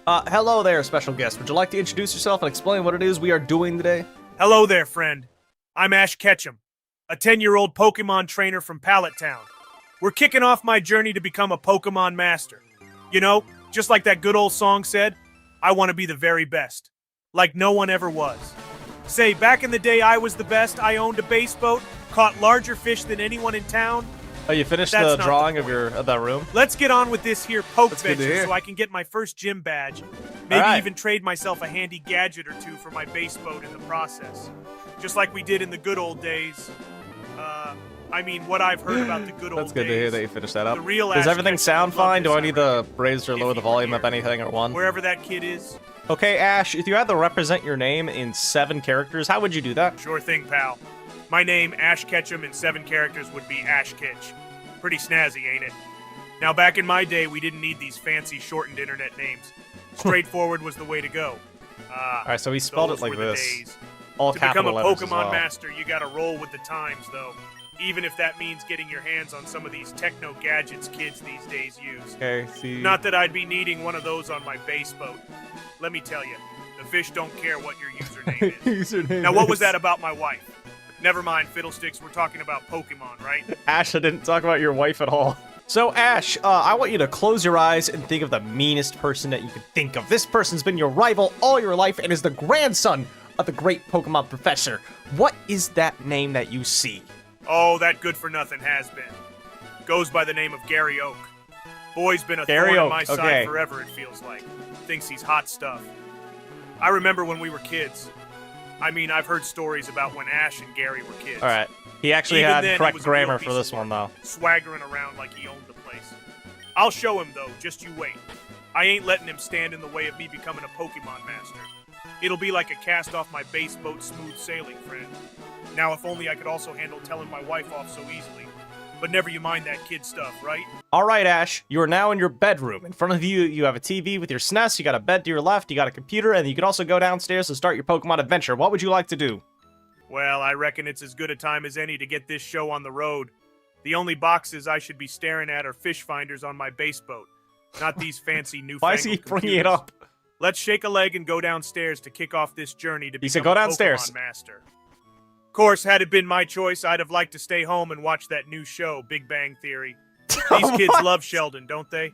Hello there, special guest. Would you like to introduce yourself and explain what it is we are doing today? Hello there, friend. I'm Ash Ketchum, a 10-year-old Pokemon trainer from Pallet Town. We're kicking off my journey to become a Pokemon master. You know, just like that good old song said, I want to be the very best. Like no one ever was. Say, back in the day I was the best, I owned a base boat, caught larger fish than anyone in town. Oh, you finished That's the not drawing the of that room? Let's get on with this here poke That's good to venture hear. so I can get my first gym badge. Maybe Alright. even trade myself a handy gadget or two for my base boat in the process. Just like we did in the good old days. What I've heard about the good old days. That's good to hear that you finished that up. The real Does Ash everything Ketchum sound would love fine? Do this, I need reckon. to raise or If lower you the were volume here. of anything or one? Wherever that kid is. Okay, Ash, if you had to represent your name in 7 characters, how would you do that? Sure thing, pal. My name, Ash Ketchum, in 7 characters would be Ash Ketch. Pretty snazzy, ain't it? Now, back in my day, we didn't need these fancy shortened internet names. Straightforward was the way to go. Alright, so he spelled it Those like were the this. days. All To become capital a letters Pokemon as well. master, you gotta roll with the times, though. Even if that means getting your hands on some of these techno gadgets kids these days use. Okay, see. Not that I'd be needing one of those on my base boat. Let me tell you, the fish don't care what your username is. Username Now, what was is- that about my wife? Never mind, fiddlesticks, we're talking about Pokemon, right? Ash, I didn't talk about your wife at all. So, Ash, I want you to close your eyes and think of the meanest person that you could think of. This person's been your rival all your life and is the grandson of the great Pokemon professor. What is that name that you see? Oh, that good-for-nothing has been. Goes by the name of Gary Oak. Boy's been a Gary thorn on Oak, my side okay. forever, it feels like. Thinks he's hot stuff. I remember when we were kids. I've heard stories about when Ash and Gary were kids. Alright. He actually Even had then, he correct was a real grammar piece for of this one, though. Swaggering around like he owned the place. I'll show him, though, just you wait. I ain't letting him stand in the way of me becoming a Pokemon master. It'll be like a cast off my base boat smooth sailing, friend. Now, if only I could also handle telling my wife off so easily. But never you mind that kid stuff, right? Alright, Ash, you are now in your bedroom. In front of you, you have a TV with your SNES, you got a bed to your left, you got a computer, and you can also go downstairs to start your Pokemon adventure. What would you like to do? Well, I reckon it's as good a time as any to get this show on the road. The only boxes I should be staring at are fish finders on my base boat, not these fancy newfangled Why is he bringing it computers. up? Let's shake a leg and go downstairs to kick off this journey to He said become go a downstairs. Pokemon master. Of course, had it been my choice, I'd have liked to stay home and watch that new show, Big Bang Theory. These kids What? love Sheldon, don't they?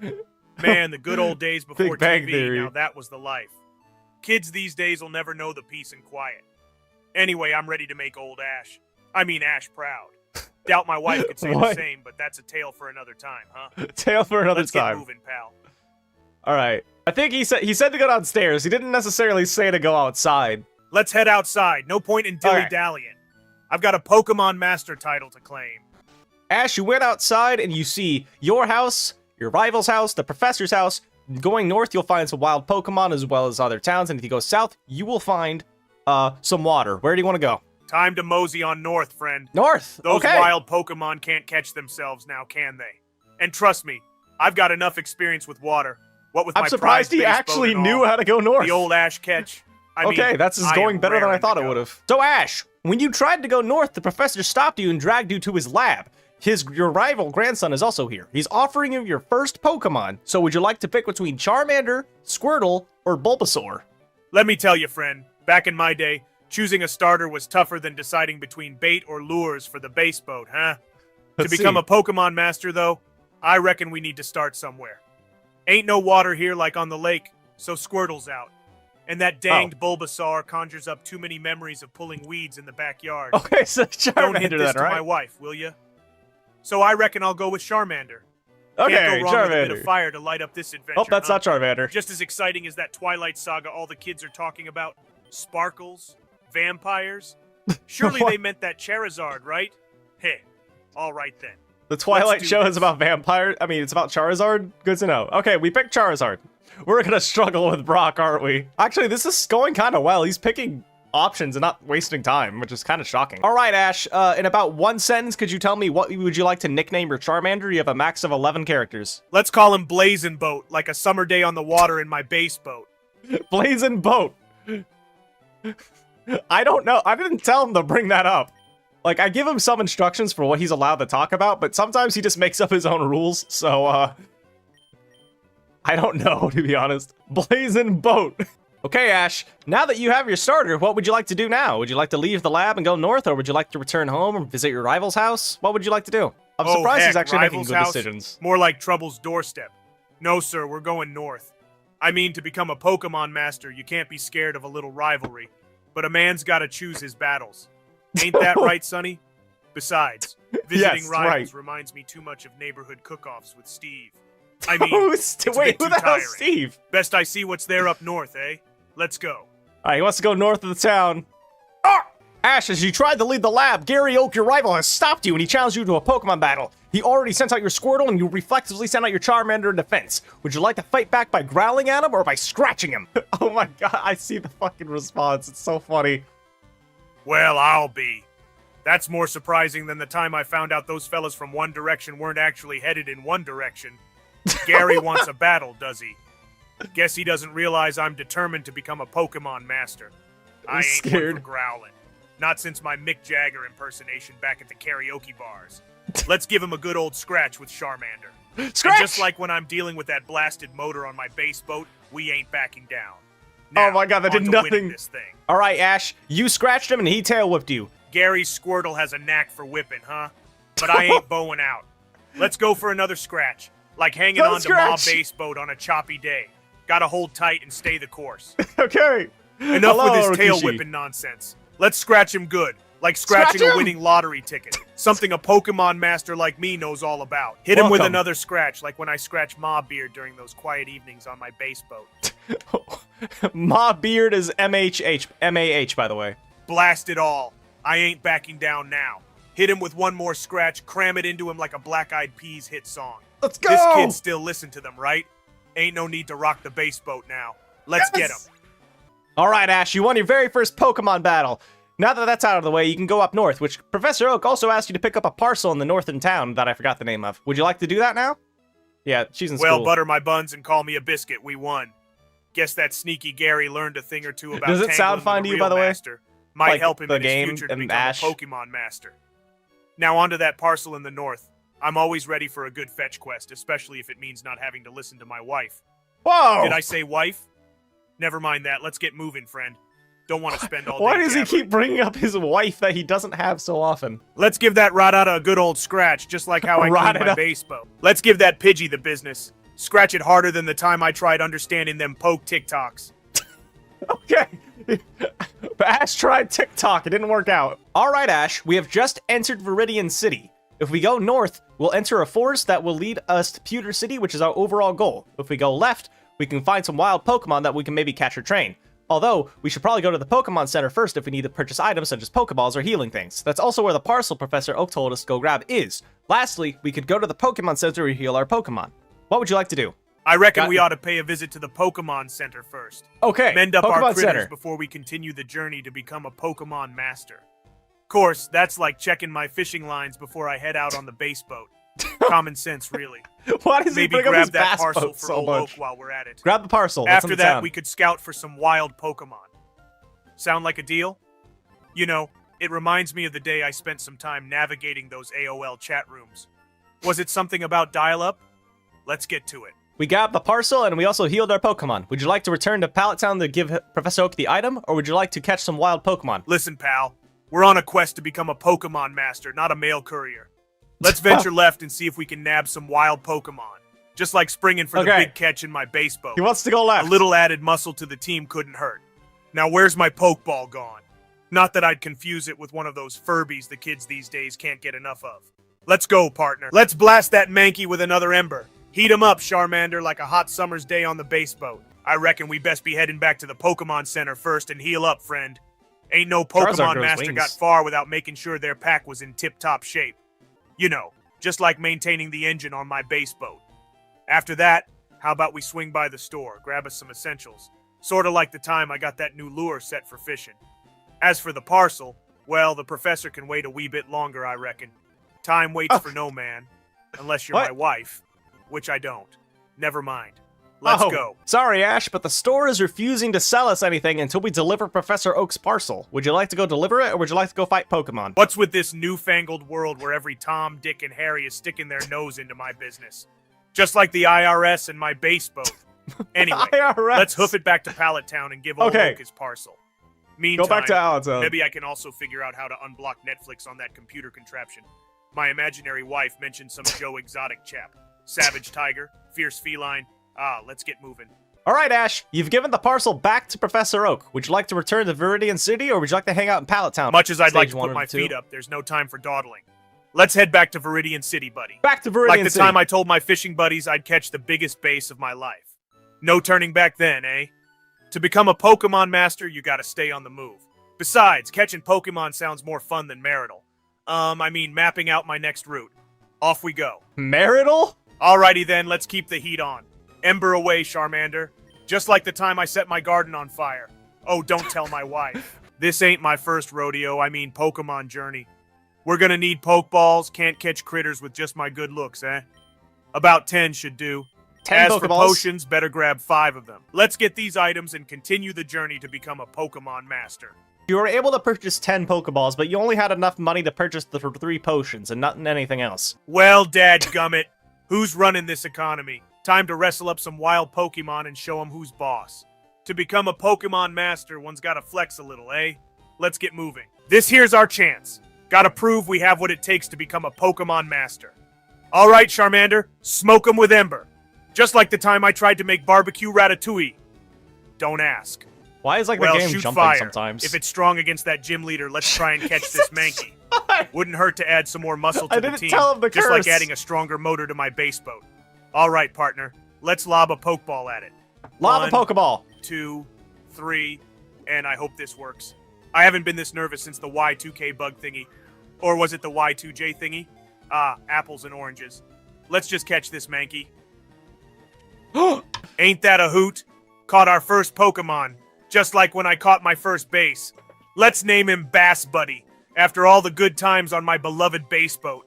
Man, the good old days before Big Bang TV, Theory. now that was the life. Kids these days will never know the peace and quiet. Anyway, I'm ready to make old Ash proud. Doubt my wife could say the What? same, but that's a tale for another time, huh? Tale for another Let's get time. moving, pal. Alright. I think he said to go downstairs. He didn't necessarily say to go outside. Let's head outside. No point in dilly-dallying. I've got a Pokemon Master title to claim. Ash, you went outside and you see your house, your rival's house, the professor's house. Going north, you'll find some wild Pokemon as well as other towns. And if you go south, you will find some water. Where do you want to go? Time to mosey on north, friend. North. Those okay. wild Pokemon can't catch themselves now, can they? And trust me, I've got enough experience with water. What with I'm my surprised he prized base boat actually and knew all. how to go north. The old Ash Ketch. Okay, that's I going am better than I raring thought to it go. would have. So Ash, when you tried to go north, the professor stopped you and dragged you to his lab. Your rival grandson is also here. He's offering you your first Pokemon. So would you like to pick between Charmander, Squirtle, or Bulbasaur? Let me tell you, friend, back in my day, choosing a starter was tougher than deciding between bait or lures for the base boat, huh? Let's To become see. a Pokemon Master, though, I reckon we need to start somewhere. Ain't no water here like on the lake, so Squirtle's out. And that danged Bulbasaur conjures up too many memories of pulling weeds in the backyard. Okay, so Don't hit Charmander this then, to my right? wife, will ya? So I reckon I'll go with Charmander. Okay, Can't go wrong with a bit of Charmander. fire to light up this adventure. Oh, that's huh? not Charmander. Just as exciting as that Twilight Saga all the kids are talking about. Sparkles, vampires. Surely What? they meant that Charizard, right? Hey, all right then. The Twilight do show this. is about vampire. I mean, it's about Charizard. Good to know. Okay, we picked Charizard. We're gonna struggle with Brock, aren't we? Actually, this is going kind of well. He's picking options and not wasting time, which is kind of shocking. All right, Ash. In about one sentence, could you tell me what would you like to nickname your Charmander? You have a max of 11 characters. Let's call him Blazin' Boat, like a summer day on the water in my base boat. Blazing Boat. I don't know. I didn't tell him to bring that up. Like, I give him some instructions for what he's allowed to talk about, but sometimes he just makes up his own rules, so, I don't know, to be honest. Blazing boat. Okay, Ash, now that you have your starter, what would you like to do now? Would you like to leave the lab and go north, or would you like to return home and visit your rival's house? What would you like to do? I'm surprised he's actually making good decisions. More like Trouble's doorstep. No, sir, we're going north. I mean, to become a Pokemon master, you can't be scared of a little rivalry. But a man's gotta choose his battles. Ain't that right, Sonny? Besides, visiting rivals reminds me too much of neighborhood cook-offs with Steve. I mean, wait, who the hell's Steve? Best I see what's there up north, eh? Let's go. All right, he wants to go north of the town. Ah! Ash, as you tried to lead the lab, Gary Oak, your rival, has stopped you and he challenged you to a Pokemon battle. He already sent out your Squirtle and you reflexively sent out your Charmander in defense. Would you like to fight back by growling at him or by scratching him? Oh my god, I see the fucking response. It's so funny. Well, I'll be. That's more surprising than the time I found out those fellas from One Direction weren't actually headed in one direction. Gary wants a battle, does he? Guess he doesn't realize I'm determined to become a Pokemon master. I ain't scared. One for growling. Not since my Mick Jagger impersonation back at the karaoke bars. Let's give him a good old scratch with Charmander. Scratch! And just like when I'm dealing with that blasted motor on my base boat, we ain't backing down. Now, oh my god, that did nothing. This thing. All right, Ash, you scratched him and he tail whipped you. Gary's Squirtle has a knack for whipping, huh? But I ain't bowing out. Let's go for another scratch. Like hanging on to Ma base boat on a choppy day. Gotta hold tight and stay the course. Okay. Enough with his tail whipping nonsense. Let's scratch him good. Like scratching a winning lottery ticket. Something a Pokemon master like me knows all about. Hit him with another scratch, like when I scratch Ma Beard during those quiet evenings on my base boat. Ma Beard is M-A-H, by the way. Blast it all. I ain't backing down now. Hit him with one more scratch, cram it into him like a Black Eyed Peas hit song. Let's go! This kid still listen to them, right? Ain't no need to rock the base boat now. Let's get him. All right, Ash, you won your very first Pokemon battle. Now that that's out of the way, you can go up north, which Professor Oak also asked you to pick up a parcel in the northern town that I forgot the name of. Would you like to do that now? Yeah, she's in school. Well, butter my buns and call me a biscuit. We won. Guess that sneaky Gary learned a thing or two about Does it sound fine to you, by the way? Might like help him the in his game future to and become Ash. a Pokemon master. Now onto that parcel in the north. I'm always ready for a good fetch quest, especially if it means not having to listen to my wife. Whoa! Did I say wife? Never mind that. Let's get moving, friend. Don't want to spend all day. Why does he keep bringing up his wife that he doesn't have so often? Let's give that Radata a good old scratch, just like how I cleaned my base boat. Let's give that Pidgey the business. Scratch it harder than the time I tried understanding them poke TikToks. Okay. But Ash tried TikTok. It didn't work out. All right, Ash. We have just entered Viridian City. If we go north, we'll enter a forest that will lead us to Pewter City, which is our overall goal. If we go left, we can find some wild Pokemon that we can maybe catch or train. Although, we should probably go to the Pokemon Center first if we need to purchase items such as Pokeballs or healing things. That's also where the parcel Professor Oak told us to go grab is. Lastly, we could go to the Pokemon Center to heal our Pokemon. What would you like to do? I reckon we ought to pay a visit to the Pokemon Center first. Okay, Mend up Pokemon our critters Center before we continue the journey to become a Pokemon master. Course, that's like checking my fishing lines before I head out on the base boat. Common sense, really. Why does he bring up his that bass parcel boat for so old much? Oak while we're at it. Grab the parcel. After that, we could scout for some wild Pokemon. Sound like a deal? You know, it reminds me of the day I spent some time navigating those AOL chat rooms. Was it something about dial-up? Let's get to it. We grabbed the parcel and we also healed our Pokemon. Would you like to return to Pallet Town to give Professor Oak the item, or would you like to catch some wild Pokemon? Listen, pal. We're on a quest to become a Pokemon master, not a mail courier. Let's venture left and see if we can nab some wild Pokemon. Just like springing for the big catch in my base boat. He wants to go left. A little added muscle to the team couldn't hurt. Now where's my Pokeball gone? Not that I'd confuse it with one of those Furbies the kids these days can't get enough of. Let's go, partner. Let's blast that Mankey with another ember. Heat him up, Charmander, like a hot summer's day on the base boat. I reckon we best be heading back to the Pokemon Center first and heal up, friend. Ain't no Pokemon master got far without making sure their pack was in tip-top shape. You know, just like maintaining the engine on my base boat. After that, how about we swing by the store, grab us some essentials. Sorta like the time I got that new lure set for fishing. As for the parcel, well, the professor can wait a wee bit longer, I reckon. Time waits for no man. Unless you're my wife. Which I don't. Never mind. Let's go. Sorry, Ash, but the store is refusing to sell us anything until we deliver Professor Oak's parcel. Would you like to go deliver it, or would you like to go fight Pokemon? What's with this newfangled world where every Tom, Dick, and Harry is sticking their nose into my business? Just like the IRS and my base boat. Anyway, IRS. let's hoof it back to Pallet Town and give old Okay. Oak his parcel. Meantime, Go back to Allentown. maybe I can also figure out how to unblock Netflix on that computer contraption. My imaginary wife mentioned some Joe Exotic chap. Savage tiger, fierce feline. Let's get moving. All right, Ash, you've given the parcel back to Professor Oak. Would you like to return to Viridian City, or would you like to hang out in Pallet Town? Much as I'd like Stage to one put or my two? feet up, there's no time for dawdling. Let's head back to Viridian City, buddy. Back to Viridian Like the City. time I told my fishing buddies I'd catch the biggest bass of my life. No turning back then, eh? To become a Pokemon master, you gotta stay on the move. Besides, catching Pokemon sounds more fun than marital. Mapping out my next route. Off we go. Marital? Alrighty then, let's keep the heat on. Ember away, Charmander. Just like the time I set my garden on fire. Oh, don't tell my wife. This ain't my first rodeo, Pokemon journey. We're gonna need Pokeballs, can't catch critters with just my good looks, eh? About 10 should do. 10 As for Pokeballs? potions, better grab 5 of them. Let's get these items and continue the journey to become a Pokemon master. You were able to purchase 10 Pokeballs, but you only had enough money to purchase the 3 potions and not anything else. Well, dadgummit, who's running this economy? Time to wrestle up some wild Pokemon and show 'em who's boss. To become a Pokemon master, one's gotta flex a little, eh? Let's get moving. This here's our chance. Gotta prove we have what it takes to become a Pokemon master. Alright, Charmander, smoke 'em with Ember. Just like the time I tried to make barbecue ratatouille. Don't ask. Why is like Well, the game shoot jumping fire. sometimes? If it's strong against that gym leader, let's try and catch this Mankey. Wouldn't hurt to add some more muscle to I the didn't team. tell him the just like curse. adding a stronger motor to my base boat. All right, partner. Let's lob a Pokeball at it. Lob a 1, Pokeball. 2, 3, and I hope this works. I haven't been this nervous since the Y2K bug thingy. Or was it the Y2J thingy? Apples and oranges. Let's just catch this Mankey. Ain't that a hoot? Caught our first Pokemon. Just like when I caught my first base. Let's name him Bass Buddy, after all the good times on my beloved base boat.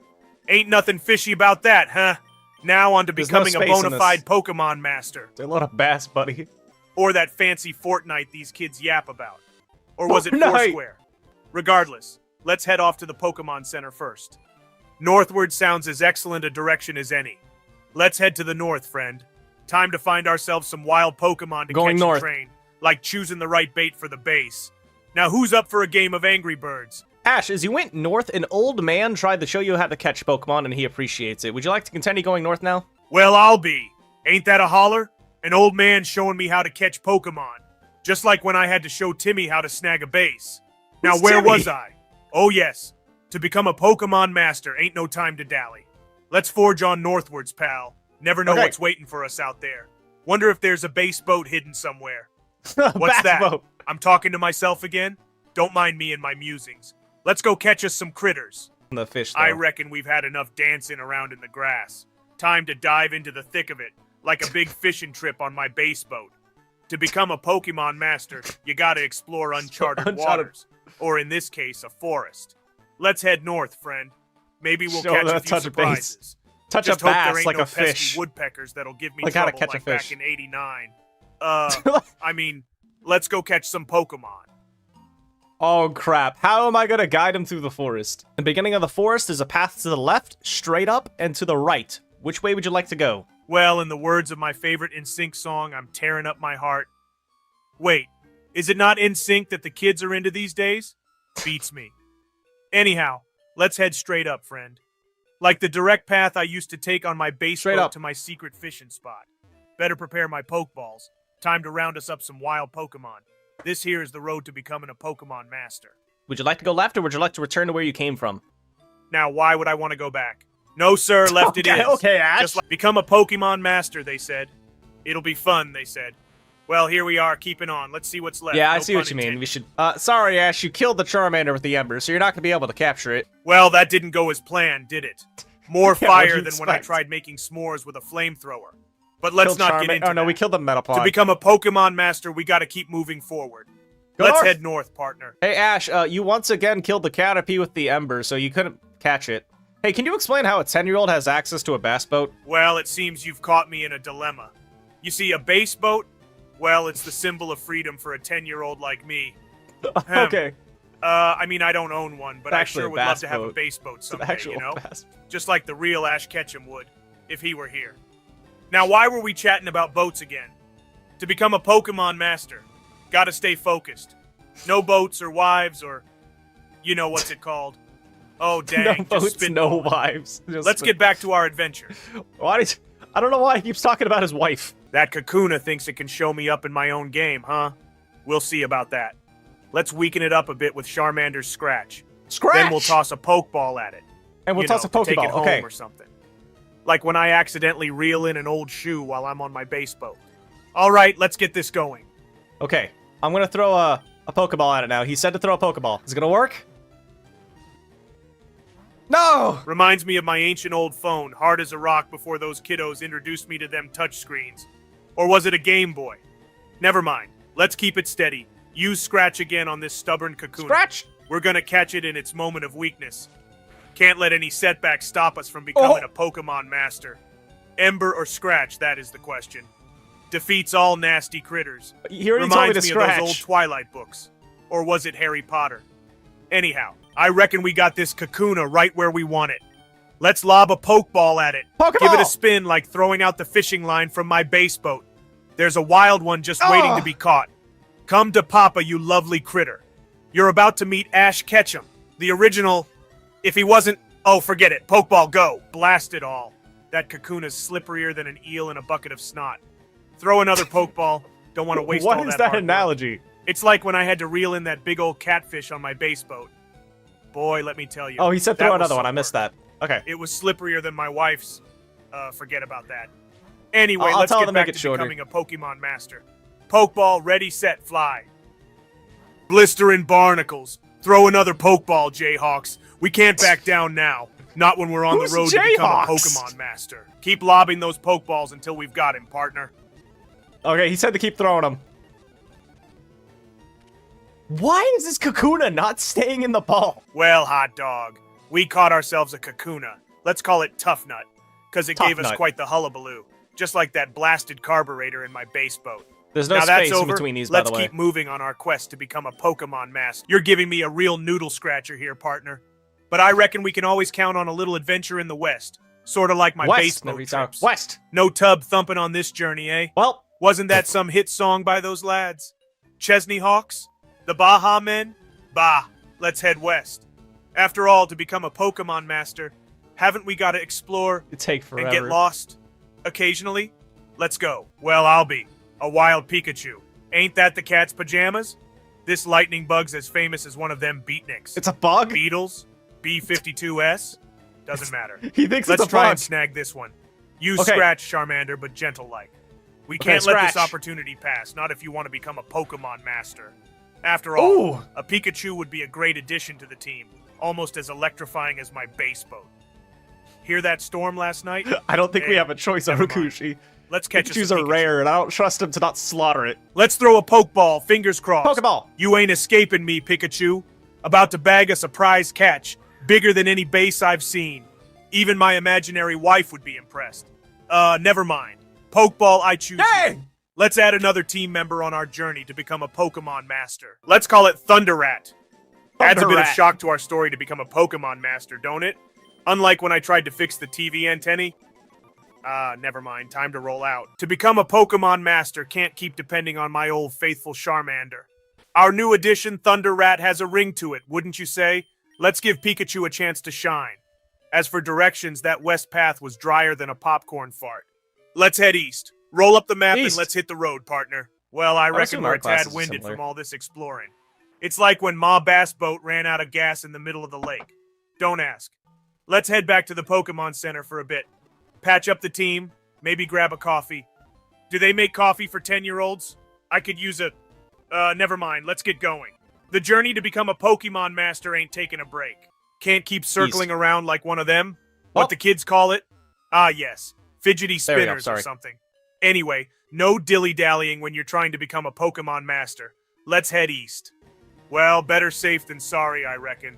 Ain't nothing fishy about that, huh? Now on to There's no becoming a space in bona this. fide Pokemon master. Say a lot of bass, buddy. Or that fancy Fortnite these kids yap about. Or was it Fortnite. Foursquare? Regardless, let's head off to the Pokemon Center first. Northward sounds as excellent a direction as any. Let's head to the north, friend. Time to find ourselves some wild Pokemon to Going catch north. and train. Like choosing the right bait for the base. Now who's up for a game of Angry Birds? Ash, as you went north, an old man tried to show you how to catch Pokemon, and he appreciates it. Would you like to continue going north now? Well, I'll be. Ain't that a holler? An old man showing me how to catch Pokemon. Just like when I had to show Timmy how to snag a base. Now Who's where Timmy? was I? Oh yes. To become a Pokemon master ain't no time to dally. Let's forge on northwards, pal. Never know Okay. what's waiting for us out there. Wonder if there's a base boat hidden somewhere. What's What's that? Boat. I'm talking to myself again? Don't mind me and my musings. Let's go catch us some critters. The fish, though. I reckon we've had enough dancing around in the grass. Time to dive into the thick of it, like a big fishing trip on my base boat. To become a Pokemon master, you gotta explore uncharted waters. Or in this case, a forest. Let's head north, friend. Maybe we'll Show catch that a few touch of base. surprises. Touch Just a hope there bass ain't like no a pesky fish. woodpeckers that'll give me Like how to trouble catch a like back fish. in '89. Let's go catch some Pokemon. Oh crap, how am I gonna guide him through the forest? The beginning of the forest is a path to the left, straight up, and to the right. Which way would you like to go? Well, in the words of my favorite NSYNC song, I'm tearing up my heart. Wait, is it not NSYNC that the kids are into these days? Beats me. Anyhow, let's head straight up, friend. Like the direct path I used to take on my base Straight boat up. to my secret fishing spot. Better prepare my Pokeballs. Time to round us up some wild Pokemon. This here is the road to becoming a Pokemon master. Would you like to go left, or would you like to return to where you came from? Now, why would I want to go back? No, sir, left it is. Okay, Ash. Just like become a Pokemon master, they said. It'll be fun, they said. Well, here we are, keeping on. Let's see what's left. Yeah, I No see pun what you mean. intended. We should... sorry, Ash, you killed the Charmander with the Ember, so you're not gonna be able to capture it. Well, that didn't go as planned, did it? More Yeah, fire what'd you than when I expect? tried making s'mores with a flamethrower. But let's Killed not get Charma- into Oh, no, that. we killed the Metapod. To become a Pokemon master, we gotta keep moving forward. Go Let's north. head north, partner. Hey, Ash, you once again killed the Caterpie with the Ember, so you couldn't catch it. Hey, can you explain how a 10-year-old has access to a bass boat? Well, it seems you've caught me in a dilemma. You see, a base boat? Well, it's the symbol of freedom for a 10-year-old like me. Ahem. Okay. I don't own one, but I Actually, sure a would love bass to have a boat. base boat It's an someday, actual you know? bass. Just like the real Ash Ketchum would, if he were here. Now, why were we chatting about boats again? To become a Pokemon master, gotta stay focused. No boats or wives or, you know what's it called. Oh, dang, No boats, just spitballing. no wives. Let's get back to our adventure. I don't know why he keeps talking about his wife. That Kakuna thinks it can show me up in my own game, huh? We'll see about that. Let's weaken it up a bit with Charmander's Scratch. Scratch! Then we'll toss a Pokeball at it. And we'll toss a to take Pokeball, it home okay. or something. Like when I accidentally reel in an old shoe while I'm on my base boat. All right, let's get this going. Okay, I'm gonna throw a Pokeball at it now. He said to throw a Pokeball. Is it gonna work? No! Reminds me of my ancient old phone, hard as a rock before those kiddos introduced me to them touchscreens. Or was it a Game Boy? Never mind. Let's keep it steady. Use Scratch again on this stubborn Kakuna. Scratch! We're gonna catch it in its moment of weakness. Can't let any setbacks stop us from becoming a Pokemon master. Ember or Scratch, that is the question. Defeats all nasty critters. He already told me to Reminds me of scratch. those old Twilight books. Or was it Harry Potter? Anyhow, I reckon we got this Kakuna right where we want it. Let's lob a Pokeball at it. Pokeball! Give it a spin like throwing out the fishing line from my base boat. There's a wild one just waiting to be caught. Come to Papa, you lovely critter. You're about to meet Ash Ketchum, the original... If he wasn't... Oh, forget it. Pokeball, go. Blast it all. That Kakuna's slipperier than an eel in a bucket of snot. Throw another Pokeball. Don't want to waste all that What is that hard work. analogy? It's like when I had to reel in that big old catfish on my base boat. Boy, let me tell you. Oh, he said that throw was another one. some I missed work. that. Okay. It was slipperier than my wife's. Forget about that. Anyway, I'll let's tell her get to make back it to shorter. becoming a Pokemon master. Pokeball, ready, set, fly. Blistering barnacles. Throw another Pokeball, Jayhawks. We can't back down now. Not when we're on Who's the road to become a Jayhawks? Pokemon master. Keep lobbing those Pokeballs until we've got him, partner. Okay, he said to keep throwing them. Why is this Kakuna not staying in the ball? Well, hot dog, we caught ourselves a Kakuna. Let's call it Tough Nut, because it Tough gave us Nut. quite the hullabaloo, just like that blasted carburetor in my base boat. There's no Now that's space in over, between these, by let's the way. keep moving on our quest to become a Pokemon master. You're giving me a real noodle scratcher here, partner. But I reckon we can always count on a little adventure in the West. Sort of like my base West. boat Never sound- trips. West. No tub thumping on this journey, eh? Well, Wasn't that some hit song by those lads? Chesney Hawks? The Baja Men? Bah, let's head west. After all, to become a Pokemon master, haven't we got to explore it take forever. and get lost occasionally? Let's go. Well, I'll be. A wild Pikachu. Ain't that the cat's pajamas? This lightning bug's as famous as one of them beatniks. It's a bug? Beetles? B-52S? Doesn't matter. He thinks Let's it's a try bug. and snag this one. Use Okay. Scratch, Charmander, but gentle-like. We Okay, can't let this Scratch. opportunity pass, not if you want to become a Pokemon master. After all, Ooh. a Pikachu would be a great addition to the team, almost as electrifying as my base boat. Hear that storm last night? I don't think we Hey, have a choice, never mind. Arukushi. Let's catch us a Pikachus are Pikachu. rare, and I don't trust him to not slaughter it. Let's throw a Pokeball, fingers crossed. Pokeball! You ain't escaping me, Pikachu. About to bag a surprise catch, bigger than any base I've seen. Even my imaginary wife would be impressed. Never mind. Pokeball, I choose Hey! you. Let's add another team member on our journey to become a Pokemon master. Let's call it Thunderrat. Adds a bit of Thunderrat. shock to our story to become a Pokemon master, don't it? Unlike when I tried to fix the TV antennae. Never mind. Time to roll out. To become a Pokemon master, can't keep depending on my old faithful Charmander. Our new addition, Thunderrat, has a ring to it, wouldn't you say? Let's give Pikachu a chance to shine. As for directions, that west path was drier than a popcorn fart. Let's head east. Roll up the map East. and let's hit the road, partner. Well, I reckon assume we're our a tad classes are winded similar. from all this exploring. It's like when Ma Bass Boat ran out of gas in the middle of the lake. Don't ask. Let's head back to the Pokemon Center for a bit. Patch up the team, maybe grab a coffee. Do they make coffee for 10-year-olds? I could use a... never mind, let's get going. The journey to become a Pokemon master ain't taking a break. Can't keep circling around like one of them? What Oh. the kids call it? Ah, yes. Fidgety There we go, spinners or sorry. something. Anyway, no dilly-dallying when you're trying to become a Pokemon master. Let's head east. Well, better safe than sorry, I reckon.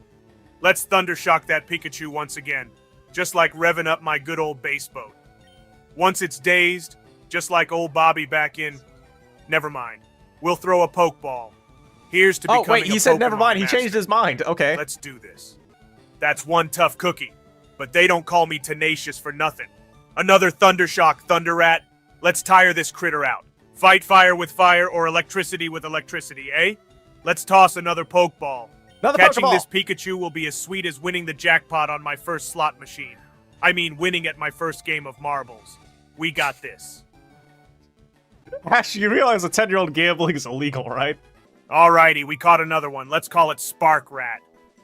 Let's thundershock that Pikachu once again, just like revving up my good old base boat. Once it's dazed, just like old Bobby back in... Never mind. We'll throw a Pokeball. Here's to Oh, becoming wait, he a said never Pokemon mind. He master. changed his mind. Okay. Let's do this. That's one tough cookie, but they don't call me tenacious for nothing. Another Thundershock, Thunderrat. Let's tire this critter out. Fight fire with fire or electricity with electricity, eh? Let's toss another Pokeball. Another Catching Pokeball. this Pikachu will be as sweet as winning the jackpot on my first slot machine. I mean, winning at my first game of marbles. We got this. Ash, you realize a 10-year-old gambling is illegal, right? Alrighty, we caught another one. Let's call it Spark Rat.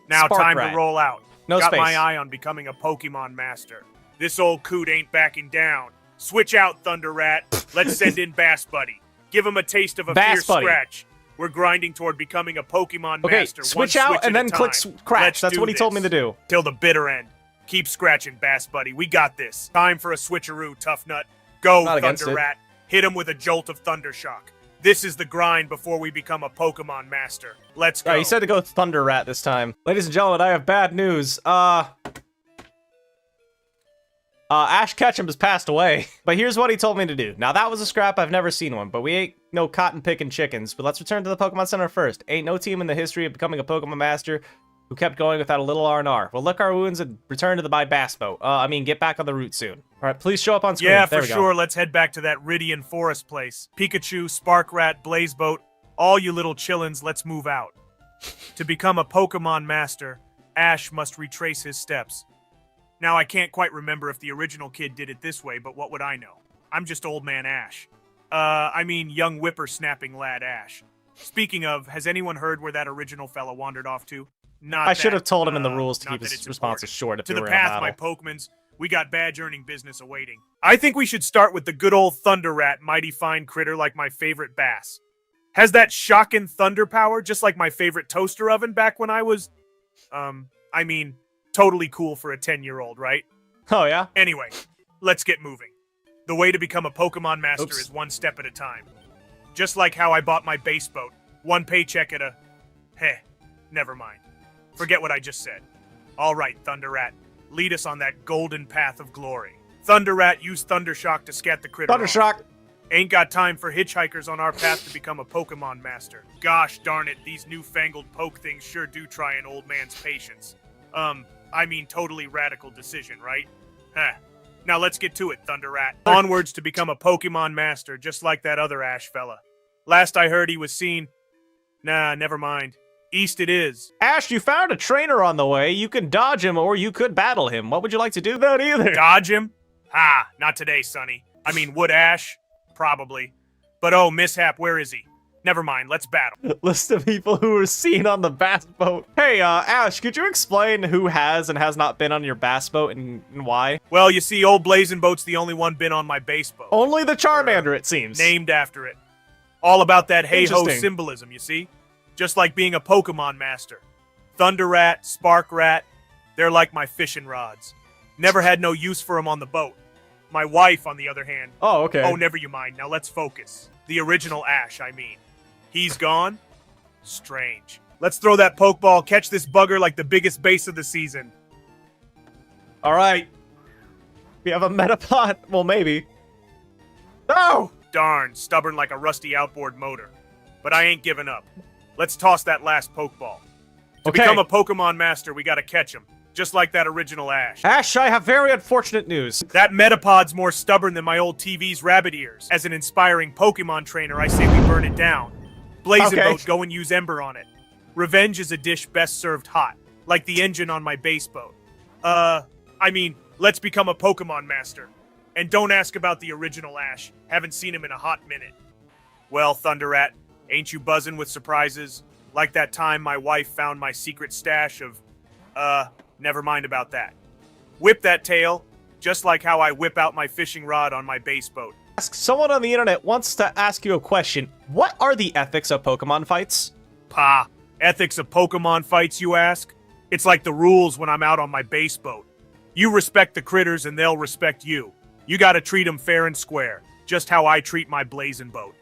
Now Spark time Rat. to roll out. No Got space. my eye on becoming a Pokemon Master. This old coot ain't backing down. Switch out, Thunder Rat. Let's send in Bass Buddy. Give him a taste of a Bass fierce Buddy. scratch. We're grinding toward becoming a Pokemon Okay, Master. switch one out switch and at then a click time. scratch. Let's That's do what he told me this. to do. Till the bitter end. Keep scratching, Bass Buddy. We got this. Time for a switcheroo, Tough Nut. Go, Not against Thunder it. Rat. Hit him with a jolt of Thundershock. This is the grind before we become a Pokemon Master. Let's go. He said to go Thunder Rat this time. Ladies and gentlemen, I have bad news. Ash Ketchum has passed away. But here's what he told me to do. Now, that was a scrap. I've never seen one, but we ain't no cotton picking chickens. But let's return to the Pokemon Center first. Ain't no team in the history of becoming a Pokemon Master who kept going without a little R&R. We'll lick our wounds and return to the my bass boat. Get back on the route soon. All right, please show up on screen. Yeah, There for we go. sure. Let's head back to that Ridian Forest place. Pikachu, Spark Rat, Blazeboat, all you little chillins, let's move out. To become a Pokemon Master, Ash must retrace his steps. Now, I can't quite remember if the original kid did it this way, but what would I know? I'm just old man Ash. Young whippersnapping lad Ash. Speaking of, has anyone heard where that original fella wandered off to? I should have told him in the rules to not keep that his it's responses important. short if To they the were in a path, my battle. Pokemons. We got badge-earning business awaiting. I think we should start with the good old Thunder Rat, mighty fine critter like my favorite bass. Has that shocking thunder power, just like my favorite toaster oven back when I was, totally cool for a 10-year-old, right? Oh, yeah? Anyway, let's get moving. The way to become a Pokemon Master Oops. is one step at a time. Just like how I bought my base boat, one paycheck at a... never mind. Forget what I just said. All right, Thunder Rat, lead us on that golden path of glory. Thunder Rat, use Thundershock to scat the critter off. Thundershock! Ain't got time for hitchhikers on our path to become a Pokemon Master. Gosh darn it, these newfangled poke things sure do try an old man's patience. Totally radical decision, right? Now let's get to it, Thunder Rat. Onwards to become a Pokemon Master, just like that other Ash fella. Last I heard he was seen... Nah, never mind. East it is. Ash, you found a trainer on the way. You can dodge him or you could battle him. What would you like to do? That either. Dodge him? Not today, Sonny. Would Ash? Probably. But oh, mishap, where is he? Never mind, let's battle. List of people who were seen on the bass boat. Hey, Ash, could you explain who has and has not been on your bass boat and why? Well, you see, old Blazing Boat's the only one been on my base boat. Only the Charmander, it seems. Named after it. All about that hey-ho Interesting. symbolism, you see? Just like being a Pokemon Master. Thunder Rat, Spark Rat, they're like my fishing rods. Never had no use for them on the boat. My wife, on the other hand... Oh, okay. Oh, never you mind. Now let's focus. The original Ash, I mean. He's gone? Strange. Let's throw that Pokeball, catch this bugger like the biggest base of the season. All right. We have a Metapod. Well, maybe. No! Darn, stubborn like a rusty outboard motor. But I ain't giving up. Let's toss that last Pokeball. To Okay. become a Pokemon Master, we gotta catch him. Just like that original Ash. Ash, I have very unfortunate news. That Metapod's more stubborn than my old TV's rabbit ears. As an inspiring Pokemon trainer, I say we burn it down. Blazing Okay. Boat, go and use Ember on it. Revenge is a dish best served hot, like the engine on my base boat. Let's become a Pokemon Master. And don't ask about the original Ash. Haven't seen him in a hot minute. Well, Thunder Rat, ain't you buzzing with surprises? Like that time my wife found my secret stash of, never mind about that. Whip that tail, just like how I whip out my fishing rod on my base boat. Someone on the internet wants to ask you a question. What are the ethics of Pokemon fights? Ethics of Pokemon fights, you ask? It's like the rules when I'm out on my base boat. You respect the critters and they'll respect you. You gotta treat them fair and square, just how I treat my Blazing Boat.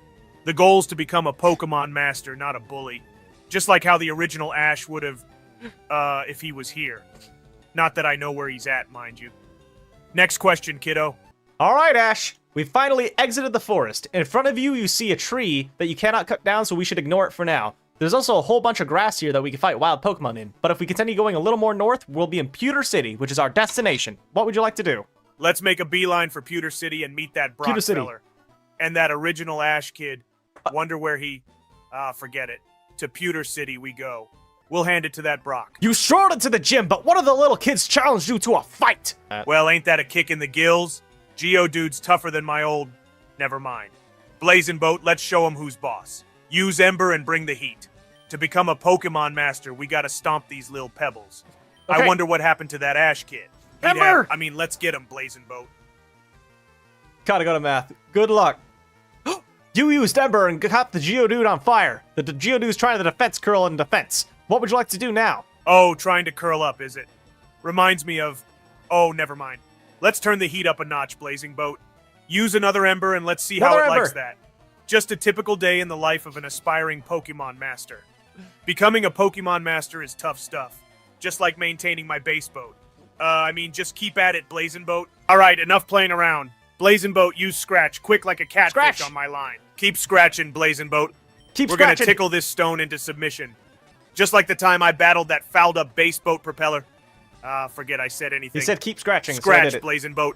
The goal's to become a Pokemon Master, not a bully. Just like how the original Ash would have, if he was here. Not that I know where he's at, mind you. Next question, kiddo. All right, Ash. We finally exited the forest. In front of you, you see a tree that you cannot cut down, so we should ignore it for now. There's also a whole bunch of grass here that we can fight wild Pokemon in. But if we continue going a little more north, we'll be in Pewter City, which is our destination. What would you like to do? Let's make a beeline for Pewter City and meet that Brock Pewter City. feller. And that original Ash kid. Wonder where he... forget it. To Pewter City we go. We'll hand it to that Brock. You strolled into the gym, but one of the little kids challenged you to a fight. Well, ain't that a kick in the gills? Geodude's tougher than my old... Never mind. Blazing Boat, let's show him who's boss. Use Ember and bring the heat. To become a Pokemon master, we gotta stomp these little pebbles. Okay. I wonder what happened to that Ash kid. Ember! Let's get him, Blazing Boat. Gotta go to math. Good luck. You used Ember and caught the Geodude on fire. The Geodude's trying the defense curl in defense. What would you like to do now? Oh, trying to curl up, is it? Reminds me of... Oh, never mind. Let's turn the heat up a notch, Blazing Boat. Use another Ember and let's see how it likes that. Just a typical day in the life of an aspiring Pokemon master. Becoming a Pokemon master is tough stuff. Just like maintaining my base boat. Just keep at it, Blazing Boat. Alright, enough playing around. Blazing Boat, use Scratch, quick like a catfish Scratch. on my line. Keep scratching, Blazing Boat. Keep We're scratching. gonna tickle this stone into submission. Just like the time I battled that fouled up base boat propeller. Forget I said anything. He said keep scratching. Scratch, so Blazing Boat.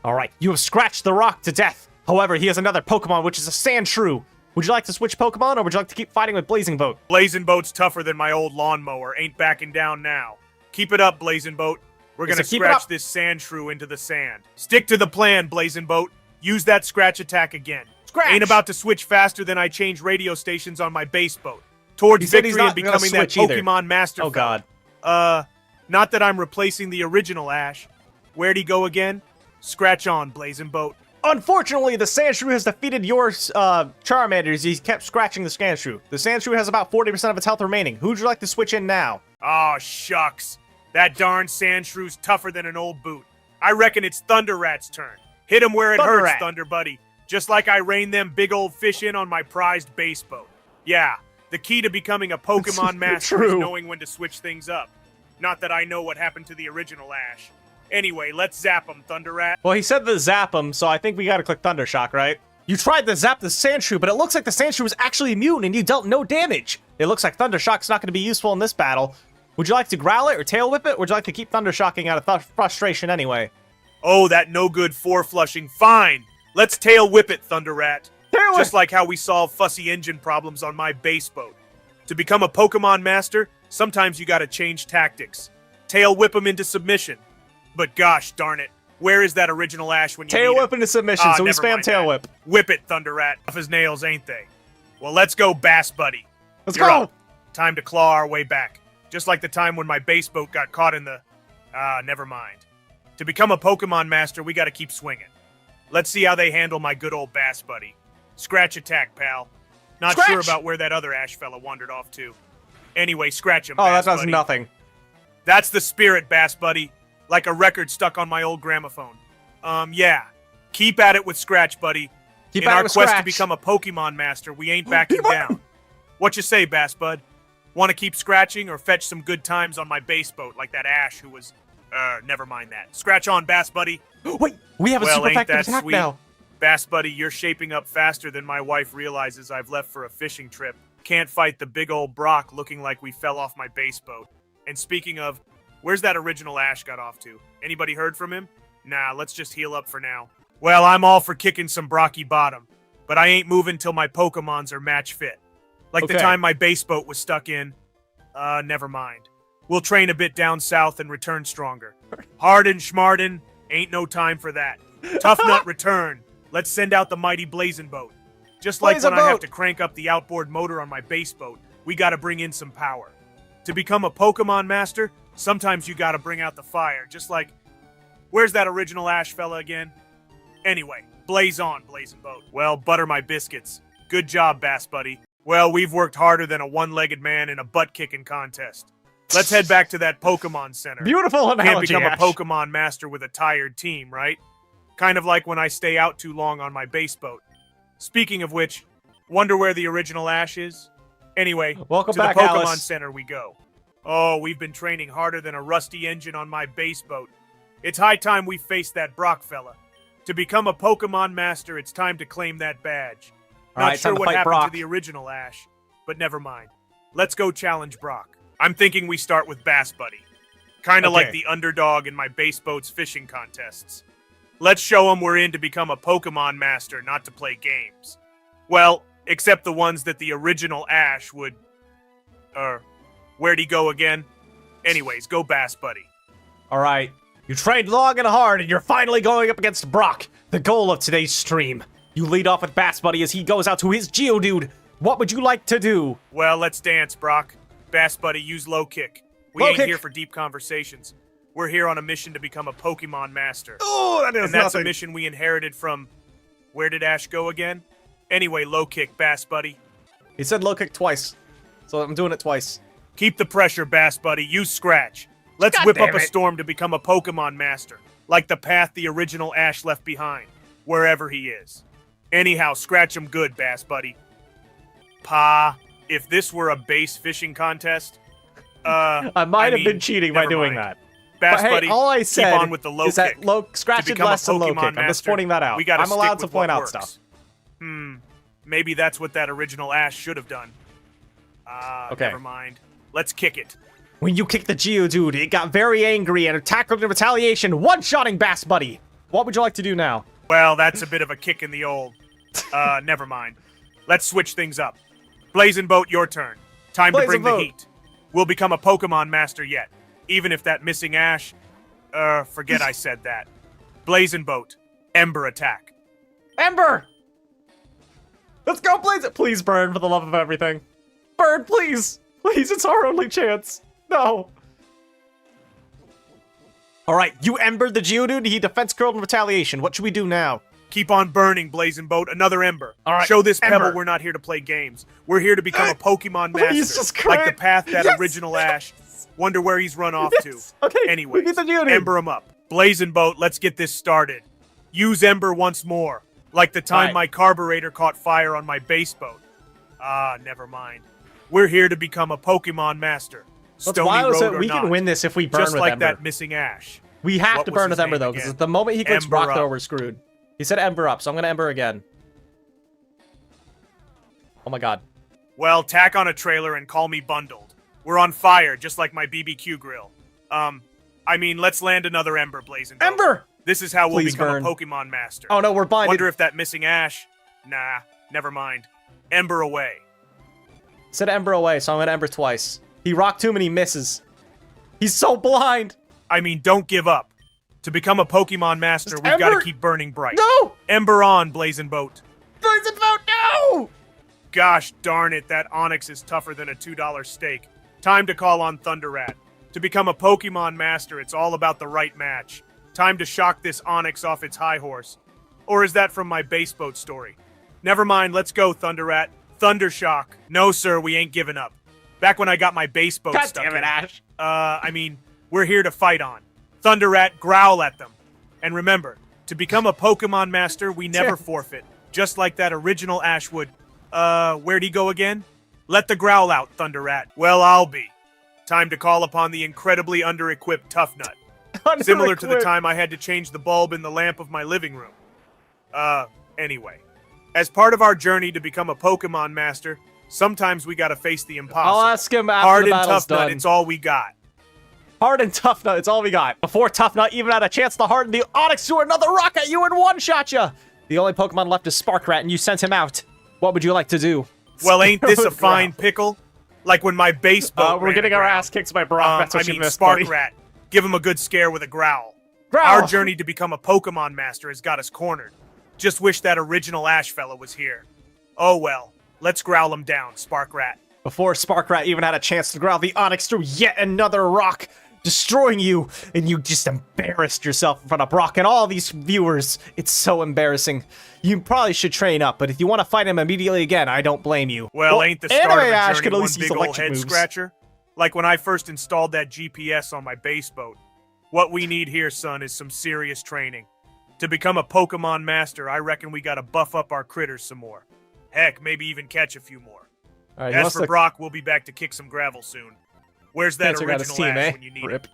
Alright, you have scratched the rock to death. However, he has another Pokemon, which is a Sandshrew. Would you like to switch Pokemon, or would you like to keep fighting with Blazing Boat? Blazing Boat's tougher than my old lawnmower. Ain't backing down now. Keep it up, Blazing Boat. We're gonna keep it scratch up. this Sandshrew into the sand. Stick to the plan, Blazing Boat. Use that scratch attack again. Scratch! Ain't about to switch faster than I change radio stations on my base boat. Towards He said he's victory not and gonna becoming that switch either. Pokemon master. Oh, fella. God. Not that I'm replacing the original Ash. Where'd he go again? Scratch on, Blazing Boat. Unfortunately, the Sandshrew has defeated your Charmanders. He kept scratching the Sandshrew. The Sandshrew has about 40% of its health remaining. Who would you like to switch in now? Aw, shucks. That darn Sandshrew's tougher than an old boot. I reckon it's Thunder Rat's turn. Hit him where it Thunder hurts, Rat. Thunder Buddy. Just like I reined them big old fish in on my prized base boat. Yeah, the key to becoming a Pokemon master is True. knowing when to switch things up. Not that I know what happened to the original Ash. Anyway, let's zap him, Thunder Rat. Well, he said to zap him, so I think we gotta click Thunder Shock, right? You tried to zap the Sandshrew, but it looks like the Sandshrew was actually immune and you dealt no damage. It looks like Thunder Shock's not gonna be useful in this battle. Would you like to growl it or tail whip it, or would you like to keep Thunder Shocking out of frustration anyway? Oh, that no good four flushing. Fine. Let's tail whip it, Thunder Rat. Tail whip! Just like how we solve fussy engine problems on my base boat. To become a Pokemon master, sometimes you gotta change tactics. Tail whip him into submission. But gosh darn it, where is that original Ash when you Tail need whip him? into submission, so we never spam mind tail that. whip. Whip it, Thunder Rat. Off his nails, ain't they? Well, let's go, Bass Buddy. Let's You're go! up. Time to claw our way back. Just like the time when my base boat got caught in the... never mind. To become a Pokemon master, we gotta keep swinging. Let's see how they handle my good old Bass Buddy. Scratch attack, pal. Not Scratch! sure about where that other Ash fella wandered off to. Anyway, scratch him, Oh, Bass that does Buddy. nothing. That's the spirit, Bass Buddy. Like a record stuck on my old gramophone. Yeah. Keep at it with Scratch, buddy. Keep In at it our with quest Scratch. to become a Pokemon master, we ain't backing down. What you say, Bass Bud? Want to keep scratching or fetch some good times on my base boat like that Ash who was... never mind that. Scratch on, Bass Buddy. Wait, we have a Well, super ain't effective that attack sweet? now. Bass Buddy, you're shaping up faster than my wife realizes I've left for a fishing trip. Can't fight the big old Brock looking like we fell off my base boat. And speaking of, where's that original Ash got off to? Anybody heard from him? Nah, let's just heal up for now. Well, I'm all for kicking some Brocky bottom, but I ain't moving till my Pokemons are match fit. Like the Okay. time my base boat was stuck in. Never mind. We'll train a bit down south and return stronger. Hardin schmarden, ain't no time for that. Tough Nut return. Let's send out the mighty Blazing Boat. Just like Blazing when I have Boat. to crank up the outboard motor on my base boat, we gotta bring in some power. To become a Pokemon master, sometimes you gotta bring out the fire, just like... Where's that original Ash fella again? Anyway, blaze on, Blazing Boat. Well, butter my biscuits. Good job, Bass Buddy. Well, we've worked harder than a one-legged man in a butt-kicking contest. Let's head back to that Pokemon Center. Beautiful Can't analogy, become Ash. a Pokemon master with a tired team, right? Kind of like when I stay out too long on my base boat. Speaking of which, wonder where the original Ash is? Anyway, Welcome to back, the Pokemon Alice. Center we go. Oh, we've been training harder than a rusty engine on my base boat. It's high time we face that Brock fella. To become a Pokemon master, it's time to claim that badge. All Not right, sure time to what fight happened Brock. to the original Ash, but never mind. Let's go challenge Brock. I'm thinking we start with Bass Buddy. Kinda like Okay. the underdog in my base boat's fishing contests. Let's show them we're in to become a Pokemon master, not to play games. Well, except the ones that the original Ash would... where'd he go again? Anyways, go Bass Buddy. Alright. You trained long and hard, and you're finally going up against Brock, the goal of today's stream. You lead off with Bass Buddy as he goes out to his Geodude. What would you like to do? Well, let's dance, Brock. Bass Buddy, use low kick. We Low ain't kick. here for deep conversations. We're here on a mission to become a Pokemon master. Oh, that is And that's nothing. a mission we inherited from... Where did Ash go again? Anyway, low kick, Bass Buddy. He said low kick twice, so I'm doing it twice. Keep the pressure, Bass Buddy. Use Scratch. Let's God whip damn up a it. storm to become a Pokemon master, like the path the original Ash left behind, wherever he is. Anyhow, scratch him good, Bass Buddy. Pa, if this were a base fishing contest, I might have been cheating by never doing mind. that. Bass But hey, Buddy, all I said keep on with the low is kick. that low scratch To it become a less than low Pokemon kick. I'm just master, pointing that out. we gotta I'm allowed stick to with point what out works. stuff. Maybe that's what that original Ash should have done. Okay. Never mind. Let's kick it. When you kicked the Geodude, it got very angry and tackled in retaliation, one-shotting Bass Buddy. What would you like to do now? Well, that's a bit of a kick in the old. Never mind. Let's switch things up. Blazing Boat, your turn. Time to Blazing bring Boat. the heat. We'll become a Pokemon master yet. Even if that missing Ash... forget I said that. Blazing Boat. Ember attack. Ember! Let's go, Blaze it! Please burn, for the love of everything. Burn, please! Please, it's our only chance. No. Alright, you embered the Geodude, he defense curled in retaliation. What should we do now? Keep on burning, Blazing Boat. Another Ember. All right, Show this Ember. Pebble we're not here to play games. We're here to become a Pokemon master. Please, just like the crit. path that Yes, original Ash. Wonder where he's run off Yes. to. Okay, Anyways, we beat the Geodude. Ember him up. Blazing Boat, let's get this started. Use Ember once more. Like the time Right. my carburetor caught fire on my base boat. Never mind. We're here to become a Pokemon master. What's Stony wild is Road that or we not. can win this if we burn Just with like Ember. that missing Ash. We have What to was burn his with Ember, name though, because again? the moment he clicks Ember Brock, up. though, we're screwed. He said Ember up, so I'm gonna Ember again. Oh my god. Well, tack on a trailer and call me bundled. We're on fire, just like my BBQ grill. Let's land another Ember, Blazing Boat. Ember! This is how we'll Please become burn. a Pokemon master. Oh no, we're blinded. Wonder if that missing Ash... Nah, never mind. Ember away. Said Ember away, so I'm gonna Ember twice. He rocked too many misses. He's so blind. Don't give up. To become a Pokemon master, Just we've got to Ember- keep burning bright. No! Ember on, Blazing Boat. Blazing Boat, no! Gosh darn it, that Onyx is tougher than a $2 steak. Time to call on Thunderrat. To become a Pokemon master, it's all about the right match. Time to shock this Onyx off its high horse. Or is that from my base boat story? Never mind, let's go, Thunderrat. Thundershock. No, sir, we ain't giving up. Back when I got my base boat God stuck damn it, in. Ash. We're here to fight on. Thunderrat, growl at them. And remember, to become a Pokemon master, we never forfeit. Just like that original Ash would. Where'd he go again? Let the growl out, Thunderrat. Well, I'll be. Time to call upon the incredibly under-equipped Tough Nut. Similar to the time I had to change the bulb in the lamp of my living room. Anyway. As part of our journey to become a Pokemon master, sometimes we gotta face the impossible. I'll ask him after Hard the and battle's Tough Nut, done. it's all we got. Hard and Tough Nut, it's all we got. Before Tough Nut even had a chance to harden the Onyx threw another rock at you and one-shot ya! The only Pokemon left is Sparkrat, and you sent him out. What would you like to do? Well, ain't this a fine pickle? Like when my base boat We're ran getting our aground. ass kicked by Brock. That's what you missed, Spark buddy. Rat. Give him a good scare with a growl. Growl! Our journey to become a Pokemon master has got us cornered. Just wish that original Ash fella was here. Oh well, let's growl him down, Spark Rat. Before Sparkrat even had a chance to growl, the Onyx threw yet another rock, destroying you, and you just embarrassed yourself in front of Brock and all these viewers. It's so embarrassing. You probably should train up, but if you want to fight him immediately again, I don't blame you. Well, ain't the start Anime of a Ash journey could at one least use big old electric head moves. scratcher? Like when I first installed that GPS on my base boat. What we need here, son, is some serious training. To become a Pokemon master, I reckon we gotta buff up our critters some more. Heck, maybe even catch a few more. All right, As for Brock, we'll be back to kick some gravel soon. Where's that Cancer got his original team, Ash eh? when you need Rip. it?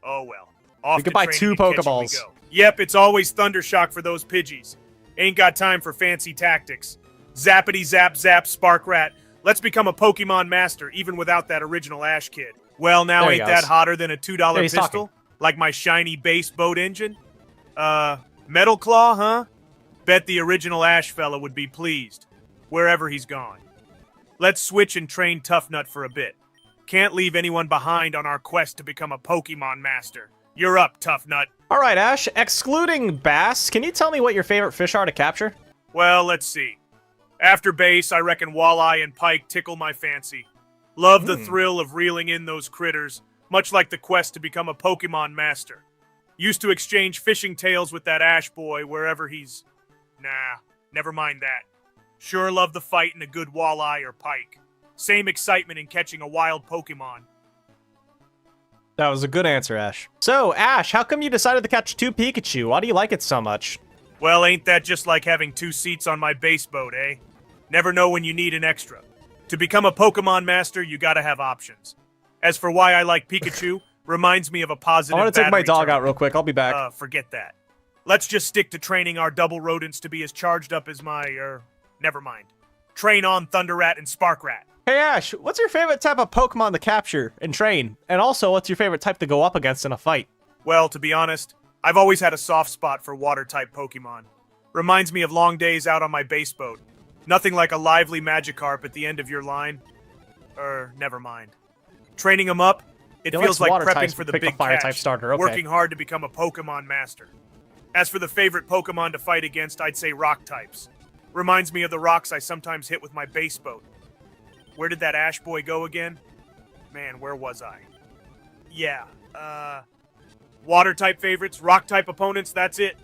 Oh well. Off We could to buy training 2 and catching we Pokeballs. go. Yep, it's always Thundershock for those Pidgeys. Ain't got time for fancy tactics. Zappity zap zap Spark Rat. Let's become a Pokemon master, even without that original Ash kid. Well, now There he ain't that goes. hotter than a $2 There, he's pistol? talking. Like my shiny base boat engine? Metal Claw, huh? Bet the original Ash fella would be pleased, wherever he's gone. Let's switch and train Tough Nut for a bit. Can't leave anyone behind on our quest to become a Pokemon Master. You're up, Tough Nut. All right, Ash, excluding bass, can you tell me what your favorite fish are to capture? Well, let's see. After base, I reckon walleye and pike tickle my fancy. Love the thrill of reeling in those critters, much like the quest to become a Pokemon Master. Used to exchange fishing tales with that Ash boy wherever he's... Nah, never mind that. Sure love the fight in a good walleye or pike. Same excitement in catching a wild Pokemon. That was a good answer, Ash. So, Ash, how come you decided to catch 2 Pikachu? Why do you like it so much? Well, ain't that just like having 2 seats on my base boat, eh? Never know when you need an extra. To become a Pokemon Master, you gotta have options. As for why I like Pikachu, reminds me of a positive I want to take my battery dog terminal. out real quick. I'll be back. Forget that. Let's just stick to training our double rodents to be as charged up as my, never mind. Train on Thunderrat and Sparkrat. Hey, Ash, what's your favorite type of Pokemon to capture and train? And also, what's your favorite type to go up against in a fight? Well, to be honest, I've always had a soft spot for water-type Pokemon. Reminds me of long days out on my base boat. Nothing like a lively Magikarp at the end of your line. Never mind. Training them up, it feels like prepping for the big fire type catch, starter. Okay. working hard to become a Pokemon Master. As for the favorite Pokemon to fight against, I'd say rock types. Reminds me of the rocks I sometimes hit with my base boat. Where did that Ash boy go again? Man, where was I? Yeah, water-type favorites, rock-type opponents, that's it.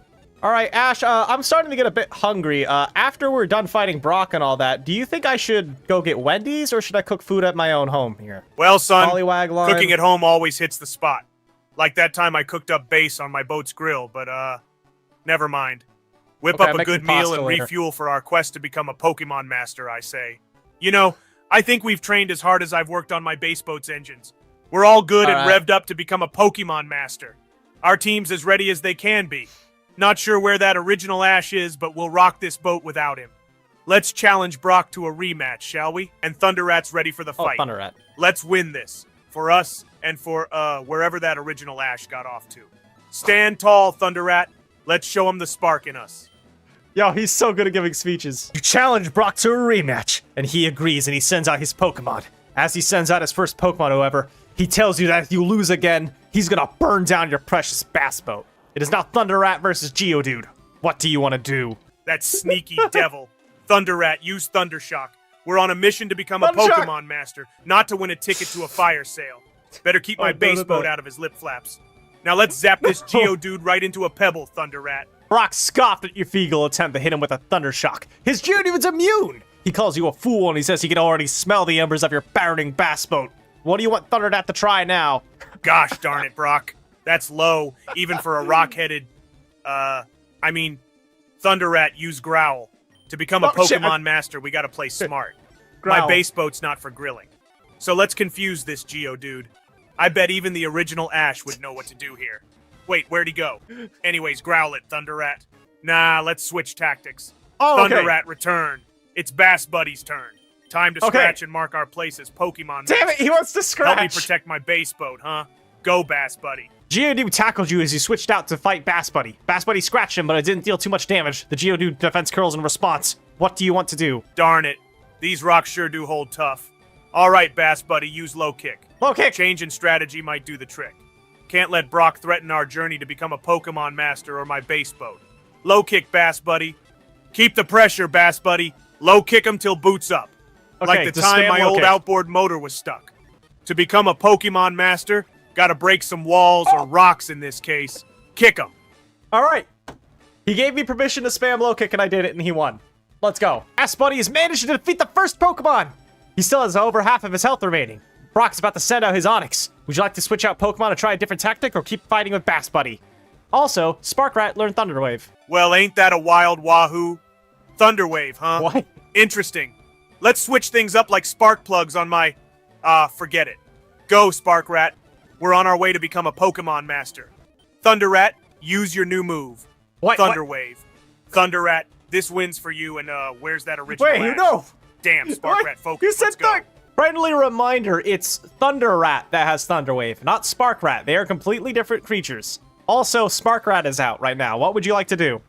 All right, Ash, I'm starting to get a bit hungry. After we're done fighting Brock and all that, do you think I should go get Wendy's or should I cook food at my own home here? Well, son, Poliwag line. cooking at home always hits the spot. Like that time I cooked up base on my boat's grill, but, never mind. Whip Okay, up a good meal and refuel for our quest to become a Pokemon Master, I say. You know, I think we've trained as hard as I've worked on my base boat's engines. We're all good and revved up to become a Pokemon Master. Our team's as ready as they can be. Not sure where that original Ash is, but we'll rock this boat without him. Let's challenge Brock to a rematch, shall we? And Thunderrat's ready for the fight. Thunderrat. Let's win this. For us, and for, wherever that original Ash got off to. Stand tall, Thunderrat. Let's show him the spark in us. Yo, he's so good at giving speeches. You challenge Brock to a rematch, and he agrees and he sends out his Pokemon. As he sends out his first Pokemon, however, he tells you that if you lose again, he's gonna burn down your precious bass boat. It is now Thunderrat versus Geodude. What do you want to do? That sneaky devil. Thunderrat, use Thundershock. We're on a mission to become a Pokemon Master, not to win a ticket to a fire sale. Better keep my base boat out of his lip flaps. Now let's zap this Geodude right into a pebble, Thunderrat. Brock scoffed at your feeble attempt to hit him with a Thundershock. His Geodude's immune! He calls you a fool and he says he can already smell the embers of your burning bass boat. What do you want Thunderrat to try now? Gosh darn it, Brock. That's low, even for a rock-headed, Thunderrat, use Growl. To become a Pokemon Master, we gotta play smart. Growl. My base boat's not for grilling. So let's confuse this Geodude. I bet even the original Ash would know what to do here. Wait, where'd he go? Anyways, growl it, Thunderrat. Nah, let's switch tactics. Thunderrat, return. It's Bass Buddy's turn. Time to scratch and mark our place as Pokemon Damn it, Master. he wants to scratch! Help me protect my base boat, huh? Go, Bass Buddy. Geodude tackled you as you switched out to fight Bass Buddy. Bass Buddy scratched him, but it didn't deal too much damage. The Geodude defense curls in response. What do you want to do? Darn it. These rocks sure do hold tough. Alright, Bass Buddy, use low kick. Low kick! Change in strategy might do the trick. Can't let Brock threaten our journey to become a Pokemon Master or my base boat. Low kick, Bass Buddy. Keep the pressure, Bass Buddy. Low kick him till boots up. Okay, Like the time my old outboard motor was stuck. To become a Pokemon Master, gotta break some walls, or rocks in this case. Kick him. Alright. He gave me permission to spam low kick and I did it and he won. Let's go. Bass Buddy has managed to defeat the first Pokemon! He still has over half of his health remaining. Brock's about to send out his Onix. Would you like to switch out Pokemon and try a different tactic or keep fighting with Bass Buddy? Also, Sparkrat learned Thunder Wave. Well, ain't that a wild wahoo? Thunder Wave, huh? What? Interesting. Let's switch things up like spark plugs on my... forget it. Go, Sparkrat. We're on our way to become a Pokemon Master. Thunderrat, use your new move. What? Thunder Wave. Thunderrat, this wins for you, and where's that original Wait, Ash? no! Damn, Sparkrat, focus. You said Let's go. Friendly reminder, it's Thunder Rat that has Thunder Wave, not Spark Rat. They are completely different creatures. Also, Sparkrat is out right now. What would you like to do?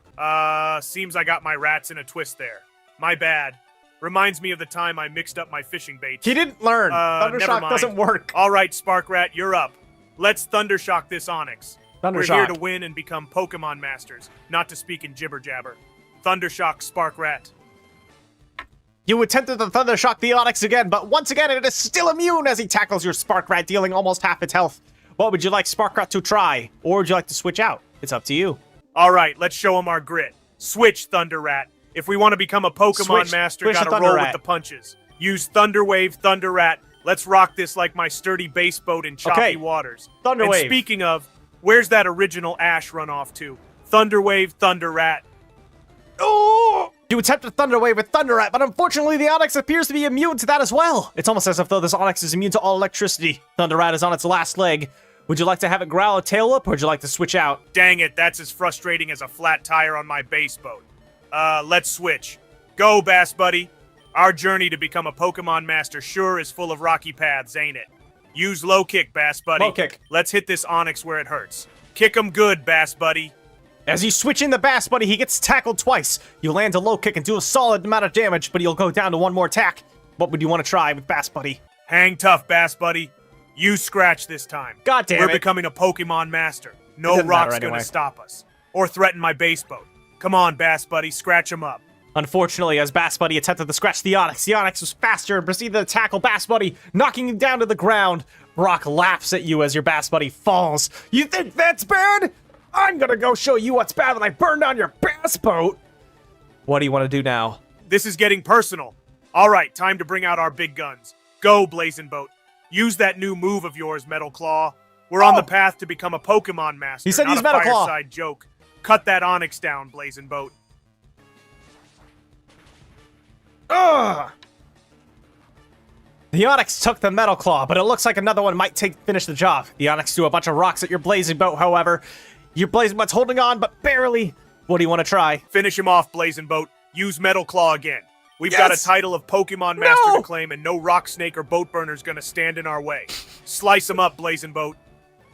Seems I got my rats in a twist there. My bad. Reminds me of the time I mixed up my fishing baits. He didn't learn. Never Thundershock mind. doesn't work. All right, Sparkrat, you're up. Let's Thundershock this Onyx. We're here Thundershock. to win and become Pokemon Masters, not to speak in jibber jabber. Thundershock, Sparkrat. You attempted to Thundershock the Onyx again, but once again it is still immune as he tackles your Sparkrat, dealing almost half its health. What would you like Sparkrat to try? Or would you like to switch out? It's up to you. All right, let's show him our grit. Switch, Thunderrat. If we want to become a Pokemon Master, Switch to gotta roll Thunderrat. with the punches. Use Thunderwave, Thunderrat. Let's rock this like my sturdy base boat in choppy Okay. waters. Thunderwave. And speaking of, where's that original Ash run off to? Thunderwave, Thunderrat. Oh! You attempted Thunderwave with Thunderrat, but unfortunately the Onyx appears to be immune to that as well. It's almost as if though this Onyx is immune to all electricity. Thunderrat is on its last leg. Would you like to have it growl a tail up, or would you like to switch out? Dang it, that's as frustrating as a flat tire on my base boat. Let's switch. Go, Bass Buddy. Our journey to become a Pokemon Master sure is full of rocky paths, ain't it? Use low kick, Bass Buddy. Low kick. Let's hit this Onyx where it hurts. Kick 'em good, Bass Buddy. As you switch in the Bass Buddy, he gets tackled twice. You land a low kick and do a solid amount of damage, but he'll go down to one more attack. What would you want to try with Bass Buddy? Hang tough, Bass Buddy. You scratch this time. God damn We're it. becoming a Pokemon Master. No doesn't matter rock's anyway. gonna stop us. Or threaten my base boat. Come on, Bass Buddy, scratch 'em up. Unfortunately, as Bass Buddy attempted to scratch the Onyx was faster and proceeded to tackle Bass Buddy, knocking him down to the ground. Brock laughs at you as your Bass Buddy falls. You think that's bad? I'm gonna go show you what's bad when I burn down your bass boat. What do you want to do now? This is getting personal. All right, time to bring out our big guns. Go, Blazing Boat. Use that new move of yours, Metal Claw. We're on the path to become a Pokemon Master. He said not use a Metal Claw. fireside joke. Cut that Onyx down, Blazing Boat. Ugh! The Onyx took the Metal Claw, but it looks like another one might finish the job. The Onyx threw a bunch of rocks at your Blazing Boat, however. Your Blazing Boat's holding on, but barely. What do you want to try? Finish him off, Blazing Boat. Use Metal Claw again. We've got a title of Pokemon Master to claim, and no rock snake or boat burner's gonna stand in our way. Slice him up, Blazing Boat.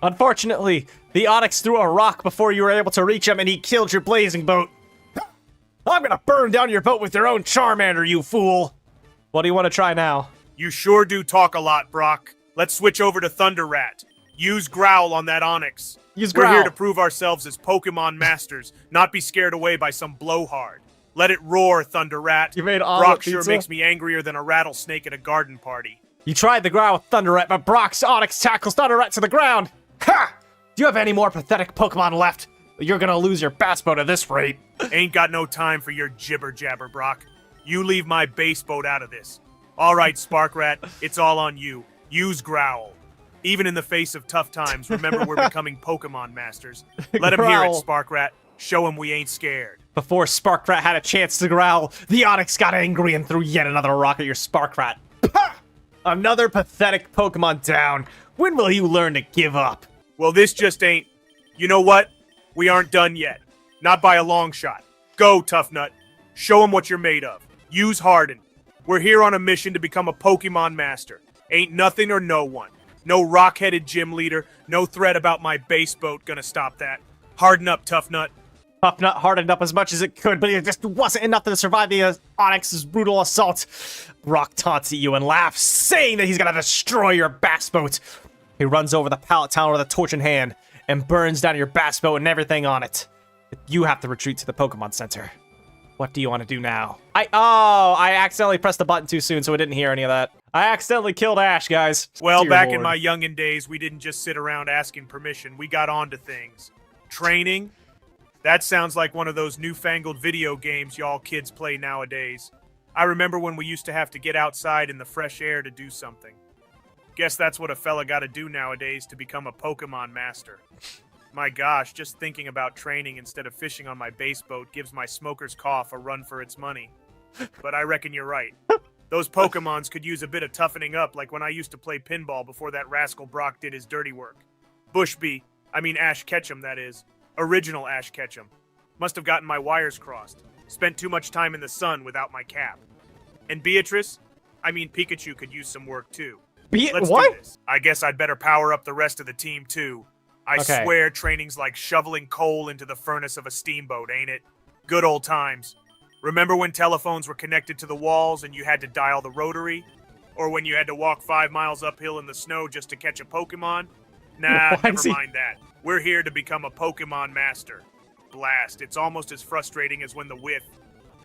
Unfortunately, the Onyx threw a rock before you were able to reach him, and he killed your Blazing Boat. I'm gonna burn down your boat with your own Charmander, you fool! What do you want to try now? You sure do talk a lot, Brock. Let's switch over to Thunderrat. Use Growl on that Onyx. Use We're Growl. here to prove ourselves as Pokemon Masters, not be scared away by some blowhard. Let it roar, Thunderrat. You made omelet Brock sure pizza? makes me angrier than a rattlesnake at a garden party. You tried the growl with Thunderrat, but Brock's Onyx tackles Thunderrat to the ground. Ha! Do you have any more pathetic Pokemon left? You're gonna lose your bass boat at this rate. Ain't got no time for your jibber jabber, Brock. You leave my base boat out of this. All right, Sparkrat, it's all on you. Use Growl. Even in the face of tough times, remember we're becoming Pokemon Masters. Let him hear it, Growl. Sparkrat. Show him we ain't scared. Before Sparkrat had a chance to growl, the Onyx got angry and threw yet another rock at your Sparkrat. Pah! Another pathetic Pokemon down. When will you learn to give up? Well, this just ain't... You know what? We aren't done yet. Not by a long shot. Go, Tough Nut. Show him what you're made of. Use Harden. We're here on a mission to become a Pokemon Master. Ain't nothing or no one. No rock-headed gym leader, no threat about my base boat gonna stop that. Harden up, Tough Nut. Tough Nut hardened up as much as it could, but it just wasn't enough to survive the Onyx's brutal assault. Brock taunts at you and laughs, saying that he's gonna destroy your bass boat. He runs over the pallet tower with a torch in hand and burns down your bass boat and everything on it. You have to retreat to the Pokemon Center. What do you want to do now? I accidentally pressed the button too soon, so I didn't hear any of that. I accidentally killed Ash, guys. Well, Dear back in Lord. my youngin' days, we didn't just sit around asking permission. We got on to things. Training? That sounds like one of those newfangled video games y'all kids play nowadays. I remember when we used to have to get outside in the fresh air to do something. Guess that's what a fella gotta do nowadays to become a Pokemon Master. My gosh, just thinking about training instead of fishing on my base boat gives my smoker's cough a run for its money. But I reckon you're right. Those Pokemons could use a bit of toughening up like when I used to play pinball before that rascal Brock did his dirty work. Ash Ketchum, that is. Original Ash Ketchum. Must have gotten my wires crossed. Spent too much time in the sun without my cap. And Pikachu could use some work too. Let's do what? this. I guess I'd better power up the rest of the team too. I Okay. swear training's like shoveling coal into the furnace of a steamboat, ain't it? Good old times. Remember when telephones were connected to the walls and you had to dial the rotary? Or when you had to walk 5 miles uphill in the snow just to catch a Pokemon? Nah, Why never is he- mind that. We're here to become a Pokemon master. Blast, it's almost as frustrating as when the whiff.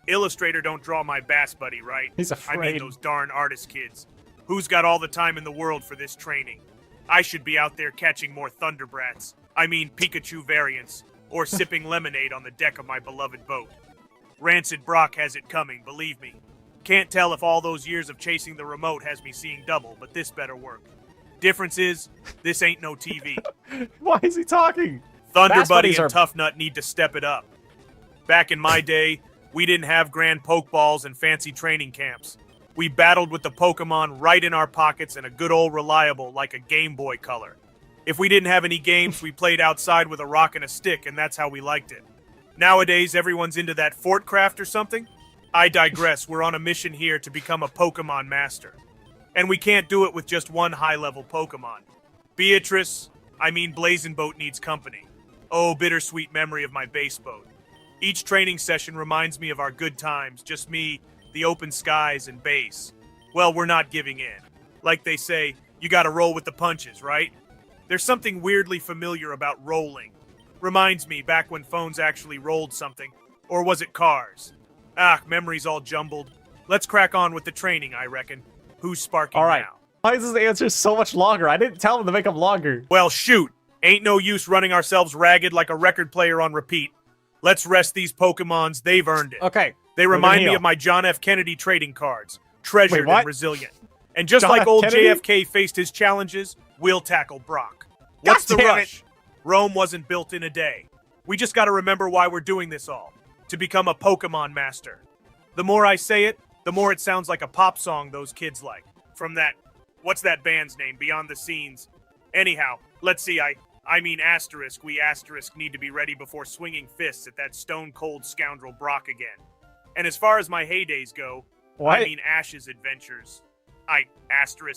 Illustrator don't draw my bass buddy, right? He's I afraid. mean those darn artist kids. Who's got all the time in the world for this training? I should be out there catching more Thunderbrats. I mean Pikachu variants. Or sipping lemonade on the deck of my beloved boat. Rancid Brock has it coming, believe me. Can't tell if all those years of chasing the remote has me seeing double, but this better work. Difference is, this ain't no TV. Why is he talking? Thunder Bass Buddy buddies and are- Tough Nut need to step it up. Back in my day, we didn't have grand pokeballs and fancy training camps. We battled with the Pokemon right in our pockets and a good old reliable like a Game Boy Color. If we didn't have any games, we played outside with a rock and a stick, and that's how we liked it. Nowadays, everyone's into that Fortcraft or something? I digress. We're on a mission here to become a Pokemon master. And we can't do it with just one high-level Pokemon. Blazing Boat needs company. Oh, bittersweet memory of my base boat. Each training session reminds me of our good times, just me, the open skies, and base. Well, we're not giving in. Like they say, you gotta roll with the punches, right? There's something weirdly familiar about rolling. Reminds me back when phones actually rolled something. Or was it cars? Memories all jumbled. Let's crack on with the training, I reckon. Who's sparking All right. now? Why is his answer so much longer? I didn't tell him to make them longer. Well, shoot. Ain't no use running ourselves ragged like a record player on repeat. Let's rest these Pokemons. They've earned it. Okay. They we're gonna remind me heal. of my John F. Kennedy trading cards. Treasured what? and resilient. And just John like F. old Kennedy? JFK faced his challenges, we'll tackle Brock. What's the God damn it. rush? Rome wasn't built in a day. We just gotta remember why we're doing this all. To become a Pokemon master. The more I say it, the more it sounds like a pop song those kids like. From that, what's that band's name, Beyond the Scenes? Anyhow, let's see, asterisk, we asterisk need to be ready before swinging fists at that stone-cold scoundrel Brock again. And as far as my heydays go, What? Ash's adventures.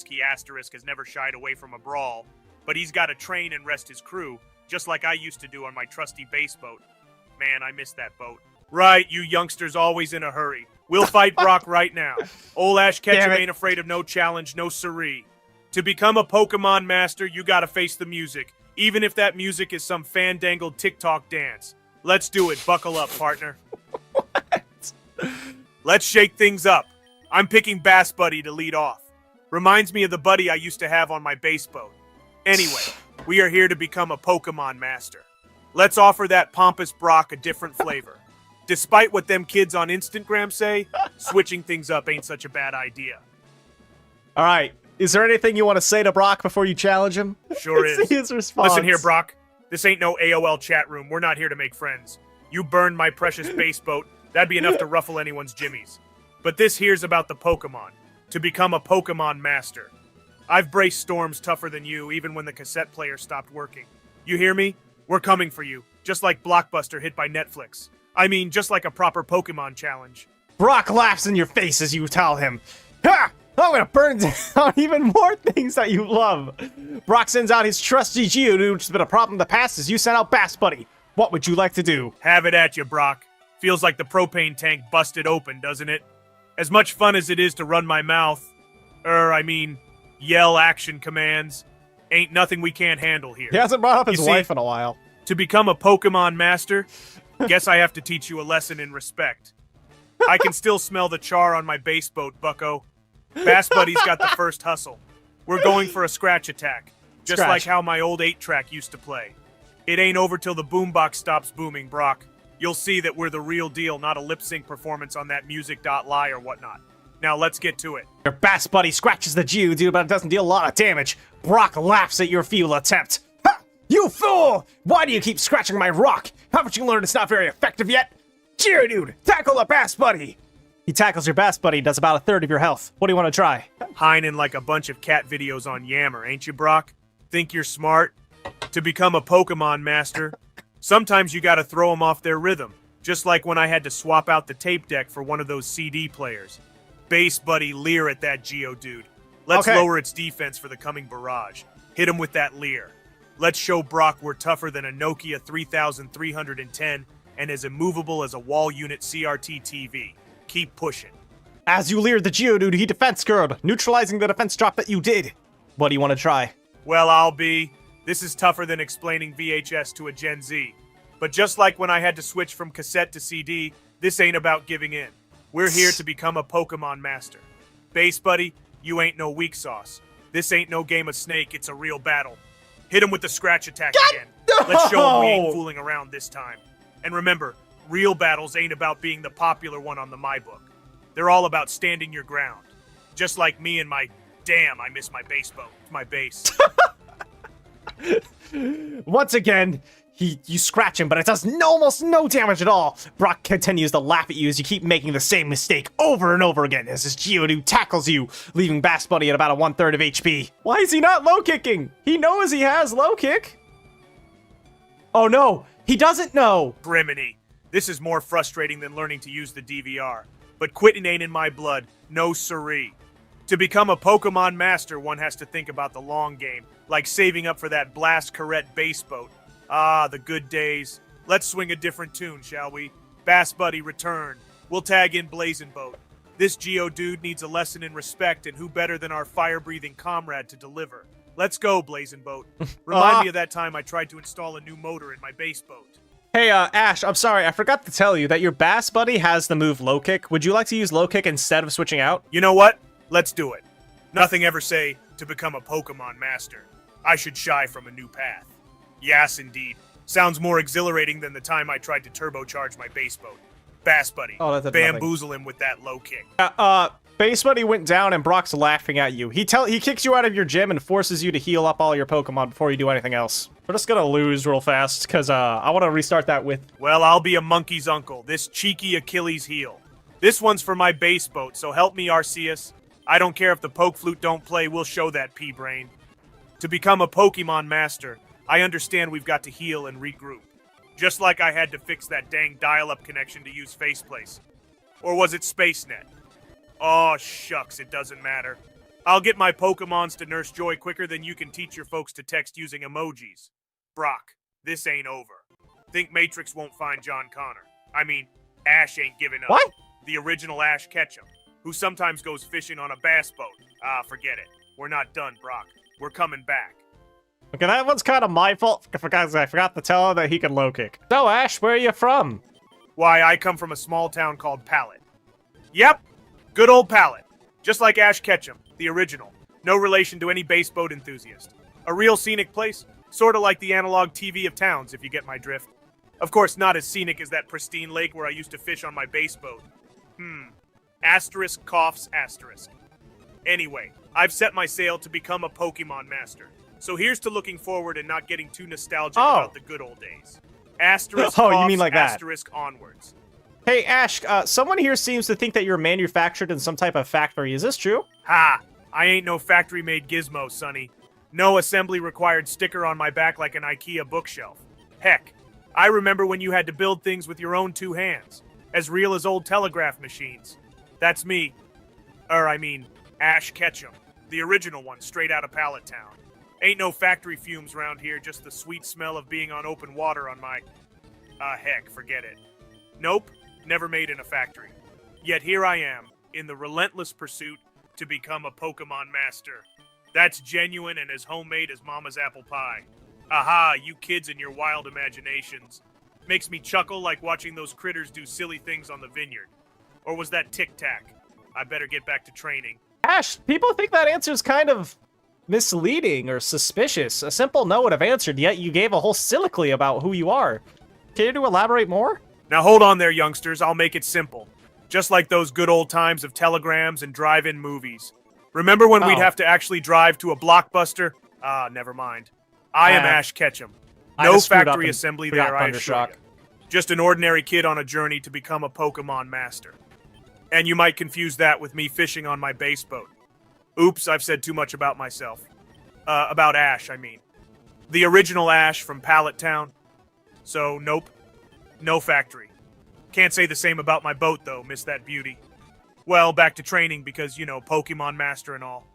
He asterisk has never shied away from a brawl, but he's got to train and rest his crew, just like I used to do on my trusty base boat. Man, I miss that boat. Right, you youngsters always in a hurry. We'll fight Brock right now. Old Ash Damn Ketchum it. ain't afraid of no challenge, no siree. To become a Pokemon master, you gotta face the music, even if that music is some fandangled TikTok dance. Let's do it. Buckle up, partner. Let's shake things up. I'm picking Bass Buddy to lead off. Reminds me of the buddy I used to have on my base boat. Anyway, we are here to become a Pokemon master. Let's offer that pompous Brock a different flavor. Despite what them kids on Instagram say, switching things up ain't such a bad idea. All right. Is there anything you want to say to Brock before you challenge him? Sure Let's is. see his response. Listen here, Brock. This ain't no AOL chat room. We're not here to make friends. You burned my precious base boat. That'd be enough to ruffle anyone's jimmies. But this here's about the Pokemon. To become a Pokemon master. I've braced storms tougher than you, even when the cassette player stopped working. You hear me? We're coming for you. Just like Blockbuster hit by Netflix. Just like a proper Pokemon challenge. Brock laughs in your face as you tell him, "Ha! I'm gonna burn down even more things that you love." Brock sends out his trusty Geodude, which has been a problem in the past, as you sent out Bass Buddy. What would you like to do? Have it at you, Brock. Feels like the propane tank busted open, doesn't it? As much fun as it is to run my mouth, yell action commands, ain't nothing we can't handle here. He hasn't brought up his You see- wife in a while. To become a Pokemon master, guess I have to teach you a lesson in respect. I can still smell the char on my base boat, bucko. Bass Buddy's got the first hustle. We're going for a scratch attack, just Scratch. like how my old 8-track used to play. It ain't over till the boombox stops booming, Brock. You'll see that we're the real deal, not a lip-sync performance on that music.ly or whatnot. Now let's get to it. Your Bass Buddy scratches the Geodude, but it doesn't deal a lot of damage. Brock laughs at your feeble attempt. Ha! You fool! Why do you keep scratching my rock? Haven't you learned it's not very effective yet? Geodude, tackle the Bass Buddy! He tackles your Bass Buddy, does about a third of your health. What do you want to try? Hining like a bunch of cat videos on Yammer, ain't you, Brock? Think you're smart? To become a Pokemon master, sometimes you gotta throw them off their rhythm, just like when I had to swap out the tape deck for one of those CD players. Bass Buddy, leer at that Geodude. Let's Okay. lower its defense for the coming barrage. Hit him with that leer. Let's show Brock we're tougher than a Nokia 3310 and as immovable as a wall unit CRT TV. Keep pushing. As you leered the Geodude, he defense curled, neutralizing the defense drop that you did. What do you want to try? Well, I'll be. This is tougher than explaining VHS to a Gen Z. But just like when I had to switch from cassette to CD, this ain't about giving in. We're here to become a Pokemon master. Base buddy, you ain't no weak sauce. This ain't no game of Snake, it's a real battle. Hit him with the scratch attack again. Let's show him we ain't fooling around this time. And remember, real battles ain't about being the popular one on the My Book. They're all about standing your ground. Just like me and my, damn, I miss my base boat. My base. Once again, you scratch him, but it does almost no damage at all. Brock continues to laugh at you as you keep making the same mistake over and over again as his Geodude tackles you, leaving Bass Buddy at about a 1/3 of HP. Why is he not low kicking? He knows he has low kick. Oh no, he doesn't know. Brimini. This is more frustrating than learning to use the DVR. But quitting ain't in my blood. No siree. To become a Pokemon master, one has to think about the long game, like saving up for that Blast Corette base boat. Ah, the good days. Let's swing a different tune, shall we? Bass Buddy, return. We'll tag in Blazin' Boat. This Geodude needs a lesson in respect, and who better than our fire-breathing comrade to deliver? Let's go, Blazin' Boat. Remind me of that time I tried to install a new motor in my base boat. Hey, Ash, I'm sorry, I forgot to tell you that your Bass Buddy has the move low kick. Would you like to use low kick instead of switching out? You know what? Let's do it. Nothing ever say to become a Pokemon master. I should shy from a new path. Yes, indeed. Sounds more exhilarating than the time I tried to turbocharge my base boat. Bass Buddy, bamboozle him with that low kick. Base Buddy went down and Brock's laughing at you. He kicks you out of your gym and forces you to heal up all your Pokemon before you do anything else. We're just gonna lose real fast, because I want to restart that with... Well, I'll be a monkey's uncle, this cheeky Achilles heel. This one's for my base boat, so help me, Arceus. I don't care if the poke flute don't play, we'll show that pea-brain. To become a Pokemon master, I understand we've got to heal and regroup. Just like I had to fix that dang dial-up connection to use Faceplace. Or was it SpaceNet? Oh, shucks, it doesn't matter. I'll get my Pokemons to Nurse Joy quicker than you can teach your folks to text using emojis. Brock, this ain't over. Think Matrix won't find John Connor. I mean, Ash ain't giving up. What? The original Ash Ketchum, who sometimes goes fishing on a bass boat. Ah, forget it. We're not done, Brock. We're coming back. Okay, that one's kind of my fault, because I forgot to tell him that he can low kick. So, Ash, where are you from? Why, I come from a small town called Pallet. Yep, good old Pallet. Just like Ash Ketchum, the original. No relation to any base boat enthusiast. A real scenic place, sort of like the analog TV of towns, if you get my drift. Of course, not as scenic as that pristine lake where I used to fish on my base boat. Asterisk coughs asterisk. Anyway, I've set my sail to become a Pokemon master. So here's to looking forward and not getting too nostalgic about the good old days. Asterisk coughs, you mean like that? asterisk onwards. Hey, Ash, someone here seems to think that you're manufactured in some type of factory. Is this true? Ha! I ain't no factory-made gizmo, sonny. No assembly-required sticker on my back like an IKEA bookshelf. Heck, I remember when you had to build things with your own two hands. As real as old telegraph machines. That's me. Ash Ketchum. The original one, straight out of Pallet Town. Ain't no factory fumes around here, just the sweet smell of being on open water on my... heck, forget it. Nope, never made in a factory. Yet here I am, in the relentless pursuit to become a Pokemon master. That's genuine and as homemade as Mama's apple pie. Aha, you kids and your wild imaginations. Makes me chuckle like watching those critters do silly things on the vineyard. Or was that Tic Tac? I better get back to training. Ash, people think that answer's kind of misleading or suspicious. A simple no would have answered, yet you gave a whole soliloquy about who you are. Care to elaborate more? Now hold on there, youngsters. I'll make it simple. Just like those good old times of telegrams and drive-in movies. Remember when we'd have to actually drive to a Blockbuster? Ah, never mind. I am Ash Ketchum. No factory assembly there, I assure you. Just an ordinary kid on a journey to become a Pokemon master. And you might confuse that with me fishing on my base boat. Oops, I've said too much about myself. About Ash, I mean. The original Ash from Pallet Town. So, nope. No factory. Can't say the same about my boat, though, miss that beauty. Well, back to training because, you know, Pokemon Master and all.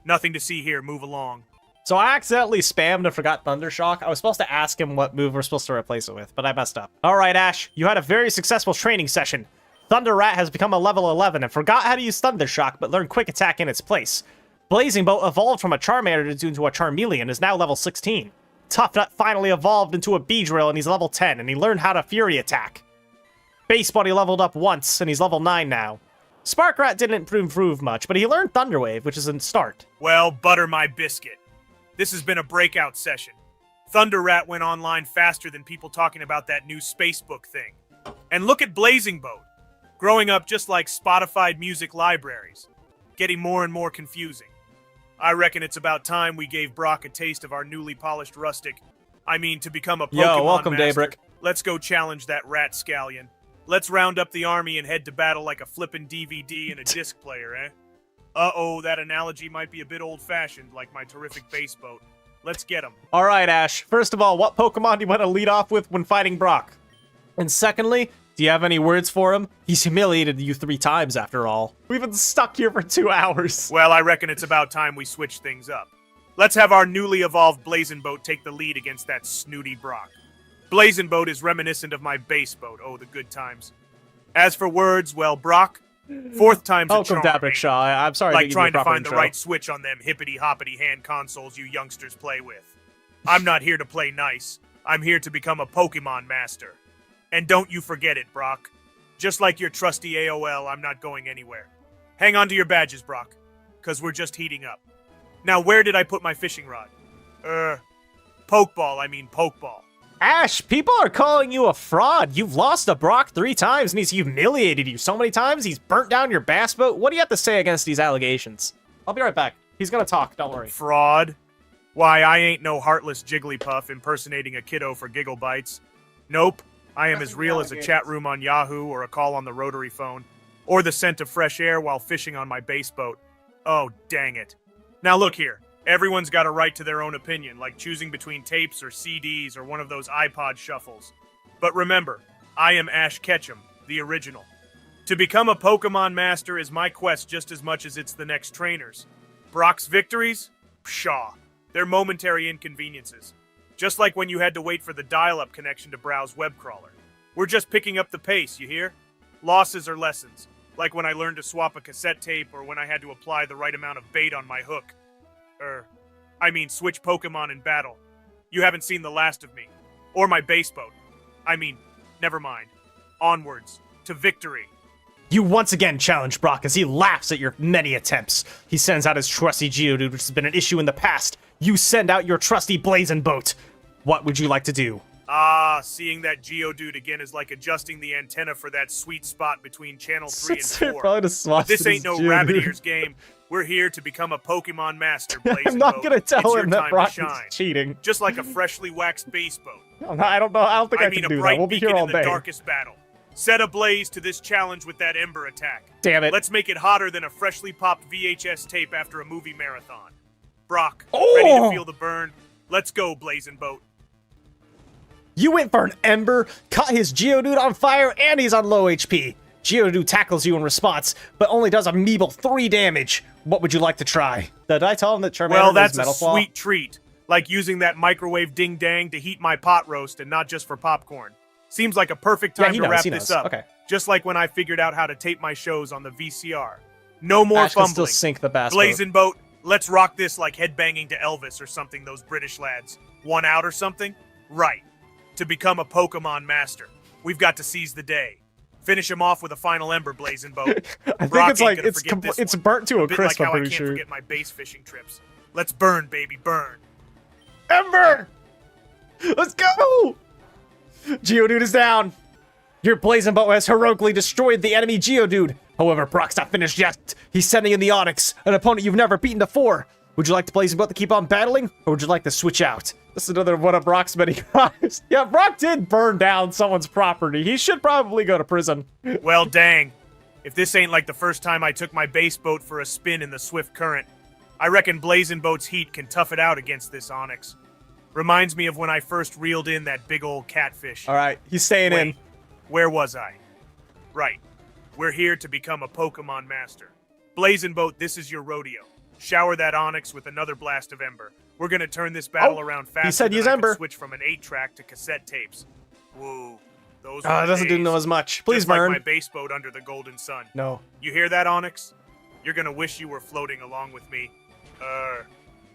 Nothing to see here, move along. So I accidentally spammed and forgot Thundershock. I was supposed to ask him what move we're supposed to replace it with, but I messed up. All right, Ash, you had a very successful training session. Thunder Rat has become a level 11 and forgot how to use Thundershock, but learned Quick Attack in its place. Blazing Bolt evolved from a Charmander into a Charmeleon and is now level 16. Tough Nut finally evolved into a Beedrill and he's level 10, and he learned how to Fury Attack. Base Buddy leveled up once, and he's level 9 now. Spark Rat didn't improve much, but he learned Thunder Wave, which is a start. Well, butter my biscuit. This has been a breakout session. Thunder Rat went online faster than people talking about that new Spacebook thing. And look at Blazing Boat. Growing up just like Spotify music libraries. Getting more and more confusing. I reckon it's about time we gave Brock a taste of our newly polished rustic. I mean, to become a Pokemon Yo, welcome, master. Daybrick. Let's go challenge that rat scallion. Let's round up the army and head to battle like a flippin' DVD and a disc player, eh? Uh-oh, that analogy might be a bit old-fashioned, like my terrific base boat. Let's get him. All right, Ash. First of all, what Pokemon do you want to lead off with when fighting Brock? And secondly, do you have any words for him? He's humiliated you 3 times, after all. We've been stuck here for 2 hours. Well, I reckon it's about time we switch things up. Let's have our newly evolved Blazing Boat take the lead against that snooty Brock. Blazing Boat is reminiscent of my base boat. Oh, the good times. As for words, well, Brock, 4th time's a charm. Welcome, Dabrick Shaw. I'm sorry Like to trying to find the right switch on them hippity-hoppity hand consoles you youngsters play with. I'm not here to play nice. I'm here to become a Pokemon master. And don't you forget it, Brock. Just like your trusty AOL, I'm not going anywhere. Hang on to your badges, Brock, because we're just heating up. Now, where did I put my fishing rod? Pokeball, I mean Pokeball. Ash, people are calling you a fraud. You've lost to Brock 3 times, and he's humiliated you so many times. He's burnt down your bass boat. What do you have to say against these allegations? I'll be right back. He's gonna talk, don't worry. Fraud? Why, I ain't no heartless Jigglypuff impersonating a kiddo for giggle bites. Nope, I am as real as a chat room on Yahoo or a call on the rotary phone, or the scent of fresh air while fishing on my base boat. Oh, dang it. Now look here. Everyone's got a right to their own opinion, like choosing between tapes or CDs or one of those iPod shuffles. But remember, I am Ash Ketchum, the original. To become a Pokemon master is my quest just as much as it's the next trainer's. Brock's victories? Pshaw. They're momentary inconveniences. Just like when you had to wait for the dial-up connection to browse webcrawler. We're just picking up the pace, you hear? Losses are lessons, like when I learned to swap a cassette tape or when I had to apply the right amount of bait on my hook. Switch Pokemon in battle. You haven't seen the last of me. Or my base boat. Never mind. Onwards. To victory. You once again challenge Brock as he laughs at your many attempts. He sends out his trusty Geodude, which has been an issue in the past. You send out your trusty Blazing Boat. What would you like to do? Seeing that Geodude again is like adjusting the antenna for that sweet spot between channel 3 and 4. But this ain't no rabbit ears game. We're here to become a Pokemon master, Blazing I'm not Boat. gonna tell It's him your that time Brock to shine. is cheating. Just like a freshly waxed base boat. I don't know. I don't think I can a do bright that. We'll be beacon here all in the day. darkest battle. Set ablaze to this challenge with that Ember attack. Damn it. Let's make it hotter than a freshly popped VHS tape after a movie marathon. Brock, Oh! ready to feel the burn? Let's go, Blazing Boat. You went for an Ember, caught his Geodude on fire, and he's on low HP. Geodude tackles you in response, but only does a meeble 3 damage. What would you like to try? Did I tell him that Charmander Well, that's is a Metal Claw? sweet treat. Like using that microwave ding-dang to heat my pot roast and not just for popcorn. Seems like a perfect time he to knows, wrap he this knows. up. Okay. Just like when I figured out how to tape my shows on the VCR. No more Ash can fumbling. still sink the bass boat. Blazing Boat, let's rock this like headbanging to Elvis or something, those British lads. 1 out or something? Right. To become a Pokemon master, we've got to seize the day. Finish him off with a final Ember, Blazing Boat. I think Brock it's ain't like gonna forget this it's one. burnt to a Bit crisp, like how I'm I pretty can't sure. forget my base fishing trips. Let's burn, baby, burn. Ember! Let's go! Geodude is down. Your Blazing Boat has heroically destroyed the enemy Geodude. However, Brock's not finished yet. He's sending in the Onyx, an opponent you've never beaten before. Would you like the Blazing Boat to keep on battling, or would you like to switch out? This is another one of Brock's many crimes. Yeah, Brock did burn down someone's property. He should probably go to prison. Well, dang. If this ain't like the first time I took my base boat for a spin in the swift current, I reckon Blazing Boat's heat can tough it out against this Onyx. Reminds me of when I first reeled in that big old catfish. All right, he's staying in. Wait, where was I? Right. We're here to become a Pokemon master. Blazing Boat, this is your rodeo. shower that Onyx with another blast of Ember. We're gonna turn this battle around faster he said than use I could Ember. switch from an 8-track to cassette tapes. Woo. Those It were doesn't do days. no as much. Please Just like burn. my base boat under the golden sun. No. You hear that, Onyx? You're gonna wish you were floating along with me.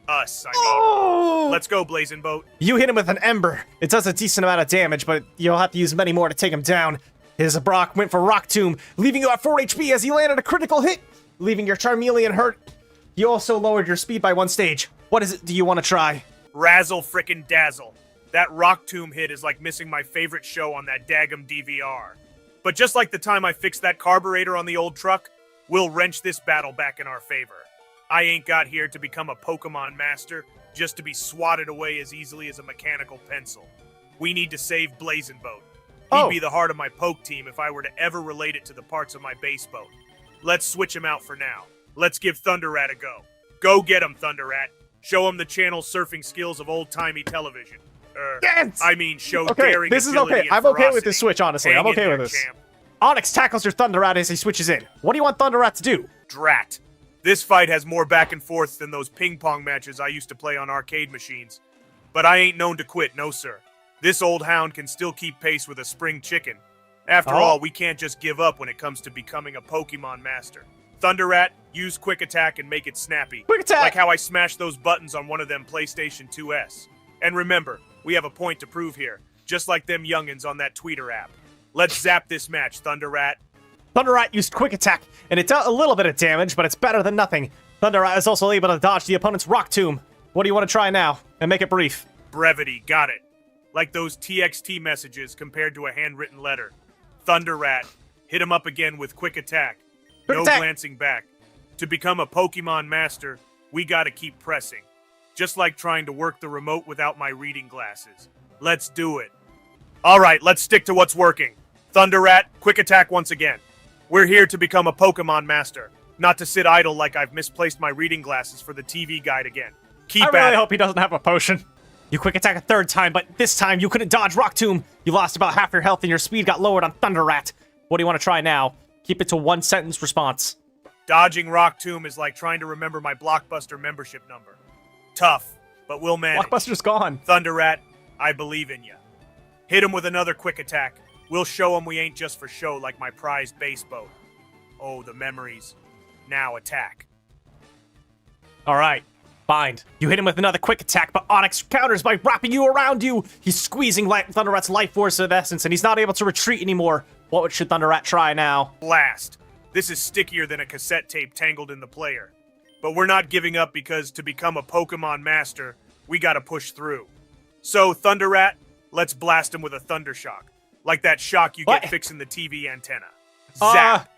Us, I mean. Oh! Let's go, Blazing Boat. You hit him with an Ember. It does a decent amount of damage, but you'll have to use many more to take him down. His Brock went for Rock Tomb, leaving you at 4 HP as he landed a critical hit, leaving your Charmeleon hurt. You also lowered your speed by 1 stage. What is it do you want to try? Razzle frickin' dazzle. That Rock Tomb hit is like missing my favorite show on that daggum DVR. But just like the time I fixed that carburetor on the old truck, we'll wrench this battle back in our favor. I ain't got here to become a Pokemon master just to be swatted away as easily as a mechanical pencil. We need to save Blazing Boat. He'd be the heart of my poke team if I were to ever relate it to the parts of my base boat. Let's switch him out for now. Let's give Thunderrat a go. Go get him, Thunderrat. Show him the channel surfing skills of old-timey television. Yes! I mean, show Okay, daring this is agility okay. and I'm okay with ferocity. this switch, honestly. Hang I'm in okay there, with this. champ. Onyx tackles your Thunderrat as he switches in. What do you want Thunderrat to do? Drat. This fight has more back and forth than those ping pong matches I used to play on arcade machines. But I ain't known to quit, no sir. This old hound can still keep pace with a spring chicken. After all, we can't just give up when it comes to becoming a Pokemon master. Thunderrat, use Quick Attack and make it snappy. Quick Attack! Like how I smashed those buttons on one of them PlayStation 2s. And remember, we have a point to prove here, just like them youngins on that Tweeter app. Let's zap this match, Thunderrat. Thunderrat used Quick Attack, and it dealt a little bit of damage, but it's better than nothing. Thunderrat is also able to dodge the opponent's Rock Tomb. What do you want to try now? And make it brief. Brevity, got it. Like those TXT messages compared to a handwritten letter. Thunderrat, hit him up again with Quick Attack. Quick No Attack. glancing back. To become a Pokemon master, we gotta keep pressing. Just like trying to work the remote without my reading glasses. Let's do it. Alright, let's stick to what's working. Thunderrat, Quick Attack once again. We're here to become a Pokemon master, not to sit idle like I've misplaced my reading glasses for the TV guide again. Keep I at really it. hope he doesn't have a potion. You Quick Attack a 3rd time, but this time you couldn't dodge Rock Tomb. You lost about half your health and your speed got lowered on Thunderrat. What do you want to try now? Keep it to 1-sentence response. Dodging Rock Tomb is like trying to remember my Blockbuster membership number. Tough, but we'll manage. Blockbuster's gone. Thunderrat, I believe in ya. Hit him with another Quick Attack. We'll show him we ain't just for show like my prized base boat. Oh, the memories. Now attack. Alright, bind. You hit him with another Quick Attack, but Onyx counters by wrapping you around you. He's squeezing Thunderrat's life force of essence, and he's not able to retreat anymore. What should Thunderrat try now? Blast. This is stickier than a cassette tape tangled in the player. But we're not giving up because to become a Pokemon master, we gotta push through. So, Thunderrat, let's blast him with a Thunder Shock. Like that shock you What? get fixing the TV antenna. Zap!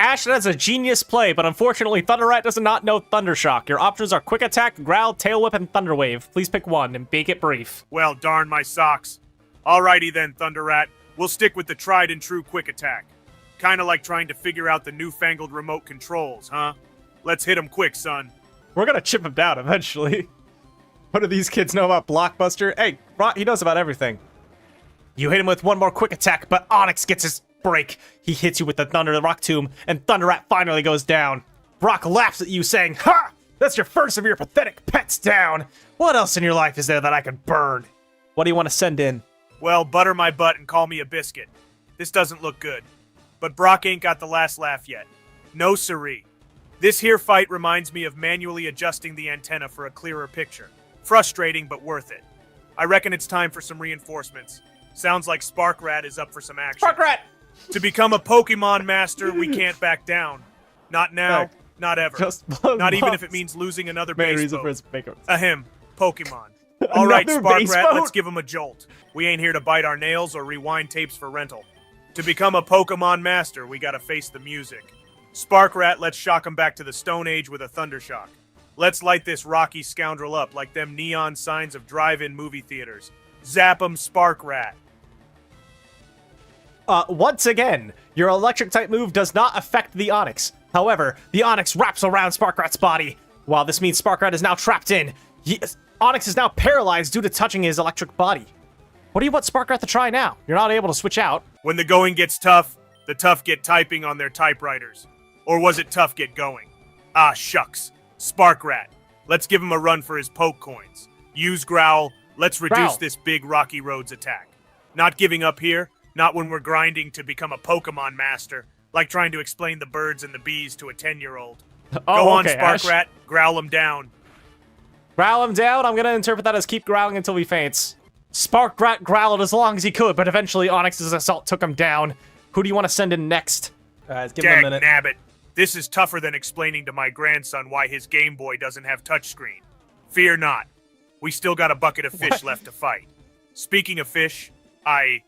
Ash, that's a genius play, but unfortunately, Thunderrat does not know Thundershock. Your options are Quick Attack, Growl, Tail Whip, and Thunder Wave. Please pick one and make it brief. Well, darn my socks. Alrighty then, Thunderrat. We'll stick with the tried and true Quick Attack. Kinda like trying to figure out the newfangled remote controls, huh? Let's hit him quick, son. We're gonna chip him down eventually. What do these kids know about Blockbuster? Hey, he knows about everything. You hit him with one more Quick Attack, but Onyx gets his break. He hits you with the Thunder Rock Tomb, and Thunderrat finally goes down. Brock laughs at you, saying, "Ha! That's your first of your pathetic pets down. What else in your life is there that I can burn? What do you want to send in?" Well, butter my butt and call me a biscuit. This doesn't look good. But Brock ain't got the last laugh yet. No siree. This here fight reminds me of manually adjusting the antenna for a clearer picture. Frustrating, but worth it. I reckon it's time for some reinforcements. Sounds like Sparkrat is up for some action. Sparkrat! To become a Pokemon master, we can't back down. Not now, Back. not ever. Just Not even if it means losing another main base reason boat. for his makeover. Ahem, Pokemon. All right, Another base Sparkrat, boat? let's give him a jolt. We ain't here to bite our nails or rewind tapes for rental. To become a Pokemon master, we gotta face the music. Sparkrat, let's shock him back to the Stone Age with a Thunder Shock. Let's light this rocky scoundrel up like them neon signs of drive-in movie theaters. Zap him, Sparkrat. Once again, your electric-type move does not affect the Onyx. However, the Onyx wraps around Sparkrat's body. While this means Sparkrat is now trapped in, Onyx is now paralyzed due to touching his electric body. What do you want Sparkrat to try now? You're not able to switch out. When the going gets tough, the tough get typing on their typewriters. Or was it tough get going? Ah, shucks. Spark Rat. Let's give him a run for his poke coins. Use Growl. Let's reduce Growl. this big Rocky Roads attack. Not giving up here. Not when we're grinding to become a Pokemon master. Like trying to explain the birds and the bees to a 10-year-old. Oh, Go on, okay, Spark Ash. Rat. Growl him down. Growl him down. I'm gonna interpret that as keep growling until he faints. Spark Rat growled as long as he could, but eventually Onyx's assault took him down. Who do you want to send in next? Guys, give him a Dag minute. nabbit. This is tougher than explaining to my grandson why his Game Boy doesn't have touchscreen. Fear not. We still got a bucket of fish left to fight. Speaking of fish, I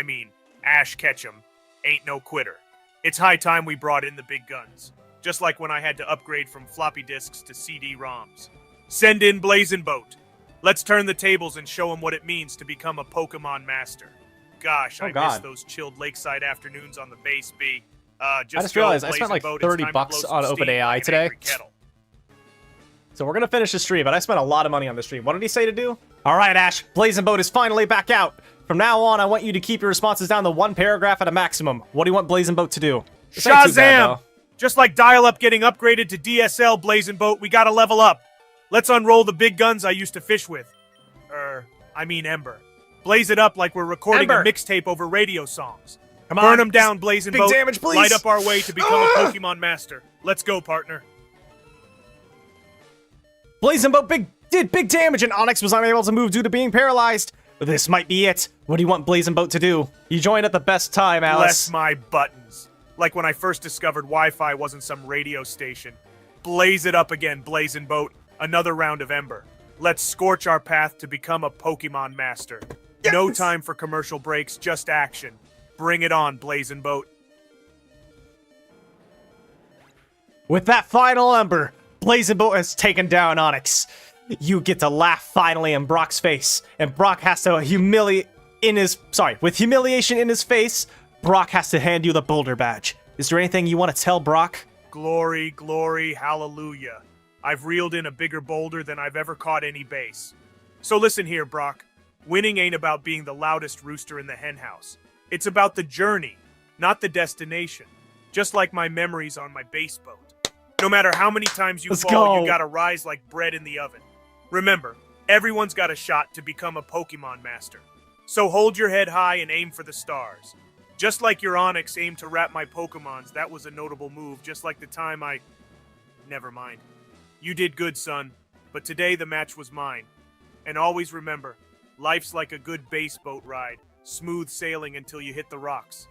mean, Ash Ketchum ain't no quitter. It's high time we brought in the big guns. Just like when I had to upgrade from floppy disks to CD-ROMs. Send in Blazin' Boat. Let's turn the tables and show him what it means to become a Pokemon master. Gosh, I miss God. those chilled lakeside afternoons on the base B. I just realized I spent like 30 bucks on OpenAI today. So we're gonna finish the stream, but I spent a lot of money on the stream. What did he say to do? All right, Ash, Blazing Boat is finally back out. From now on, I want you to keep your responses down to 1 paragraph at a maximum. What do you want Blazing Boat to do? This ain't too bad, Shazam! though. Just like dial-up getting upgraded to DSL, Blazin' Boat, we gotta level up. Let's unroll the big guns I used to fish with. I mean Ember. Blaze it up like we're recording Ember. a mixtape over radio songs. Come Burn on, them down, Blazin' big Boat. damage, please. Light up our way to become a Pokemon master. Let's go, partner. Blazing Boat did big damage, and Onyx was unable to move due to being paralyzed. This might be it. What do you want Blazing Boat to do? You joined at the best time, Alice. Bless my buttons. Like when I first discovered Wi-Fi wasn't some radio station. Blaze it up again, Blazin' Boat. Another round of Ember. Let's scorch our path to become a Pokemon master. Yes! No time for commercial breaks, just action. Bring it on, Blazin' Boat. With that final Ember, Blazing Boat has taken down Onyx. You get to laugh finally in Brock's face, and Brock has to with humiliation in his face, Brock has to hand you the Boulder Badge. Is there anything you want to tell Brock? Glory, glory, hallelujah. I've reeled in a bigger boulder than I've ever caught any base. So listen here, Brock. Winning ain't about being the loudest rooster in the henhouse. It's about the journey, not the destination. Just like my memories on my base boat. No matter how many times you Let's fall, go. you gotta rise like bread in the oven. Remember, everyone's got a shot to become a Pokemon master. So hold your head high and aim for the stars. Just like your Onyx aimed to wrap my Pokemons, that was a notable move, just like the time Never mind. You did good, son, but today the match was mine. And always remember, life's like a good base boat ride, smooth sailing until you hit the rocks.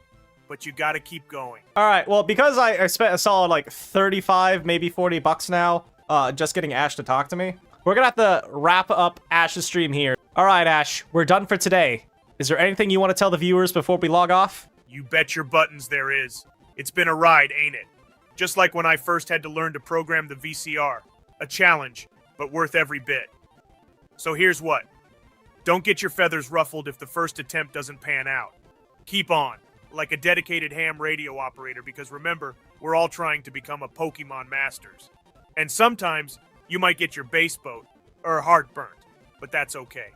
But you gotta keep going. All right, well, because I spent a solid like 35, maybe 40 bucks now, just getting Ash to talk to me, we're gonna have to wrap up Ash's stream here. All right, Ash, we're done for today. Is there anything you want to tell the viewers before we log off? You bet your buttons there is. It's been a ride, ain't it? Just like when I first had to learn to program the VCR. A challenge, but worth every bit. So here's what. Don't get your feathers ruffled if the first attempt doesn't pan out. Keep on, like a dedicated ham radio operator, because remember, we're all trying to become a Pokemon masters. And sometimes, you might get your base boat, or heart burnt, but that's okay.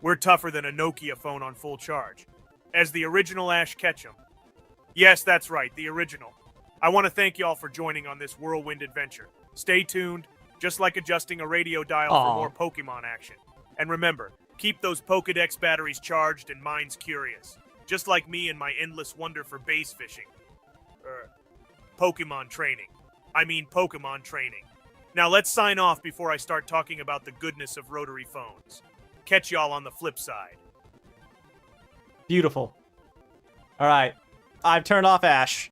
We're tougher than a Nokia phone on full charge. As the original Ash Ketchum. Yes, that's right, the original. I want to thank y'all for joining on this whirlwind adventure. Stay tuned, just like adjusting a radio dial Aw. for more Pokemon action. And remember, keep those Pokedex batteries charged and minds curious. Just like me and my endless wonder for base fishing. Pokemon training. Pokemon training. Now let's sign off before I start talking about the goodness of rotary phones. Catch y'all on the flip side. Beautiful. All right, I've turned off Ash.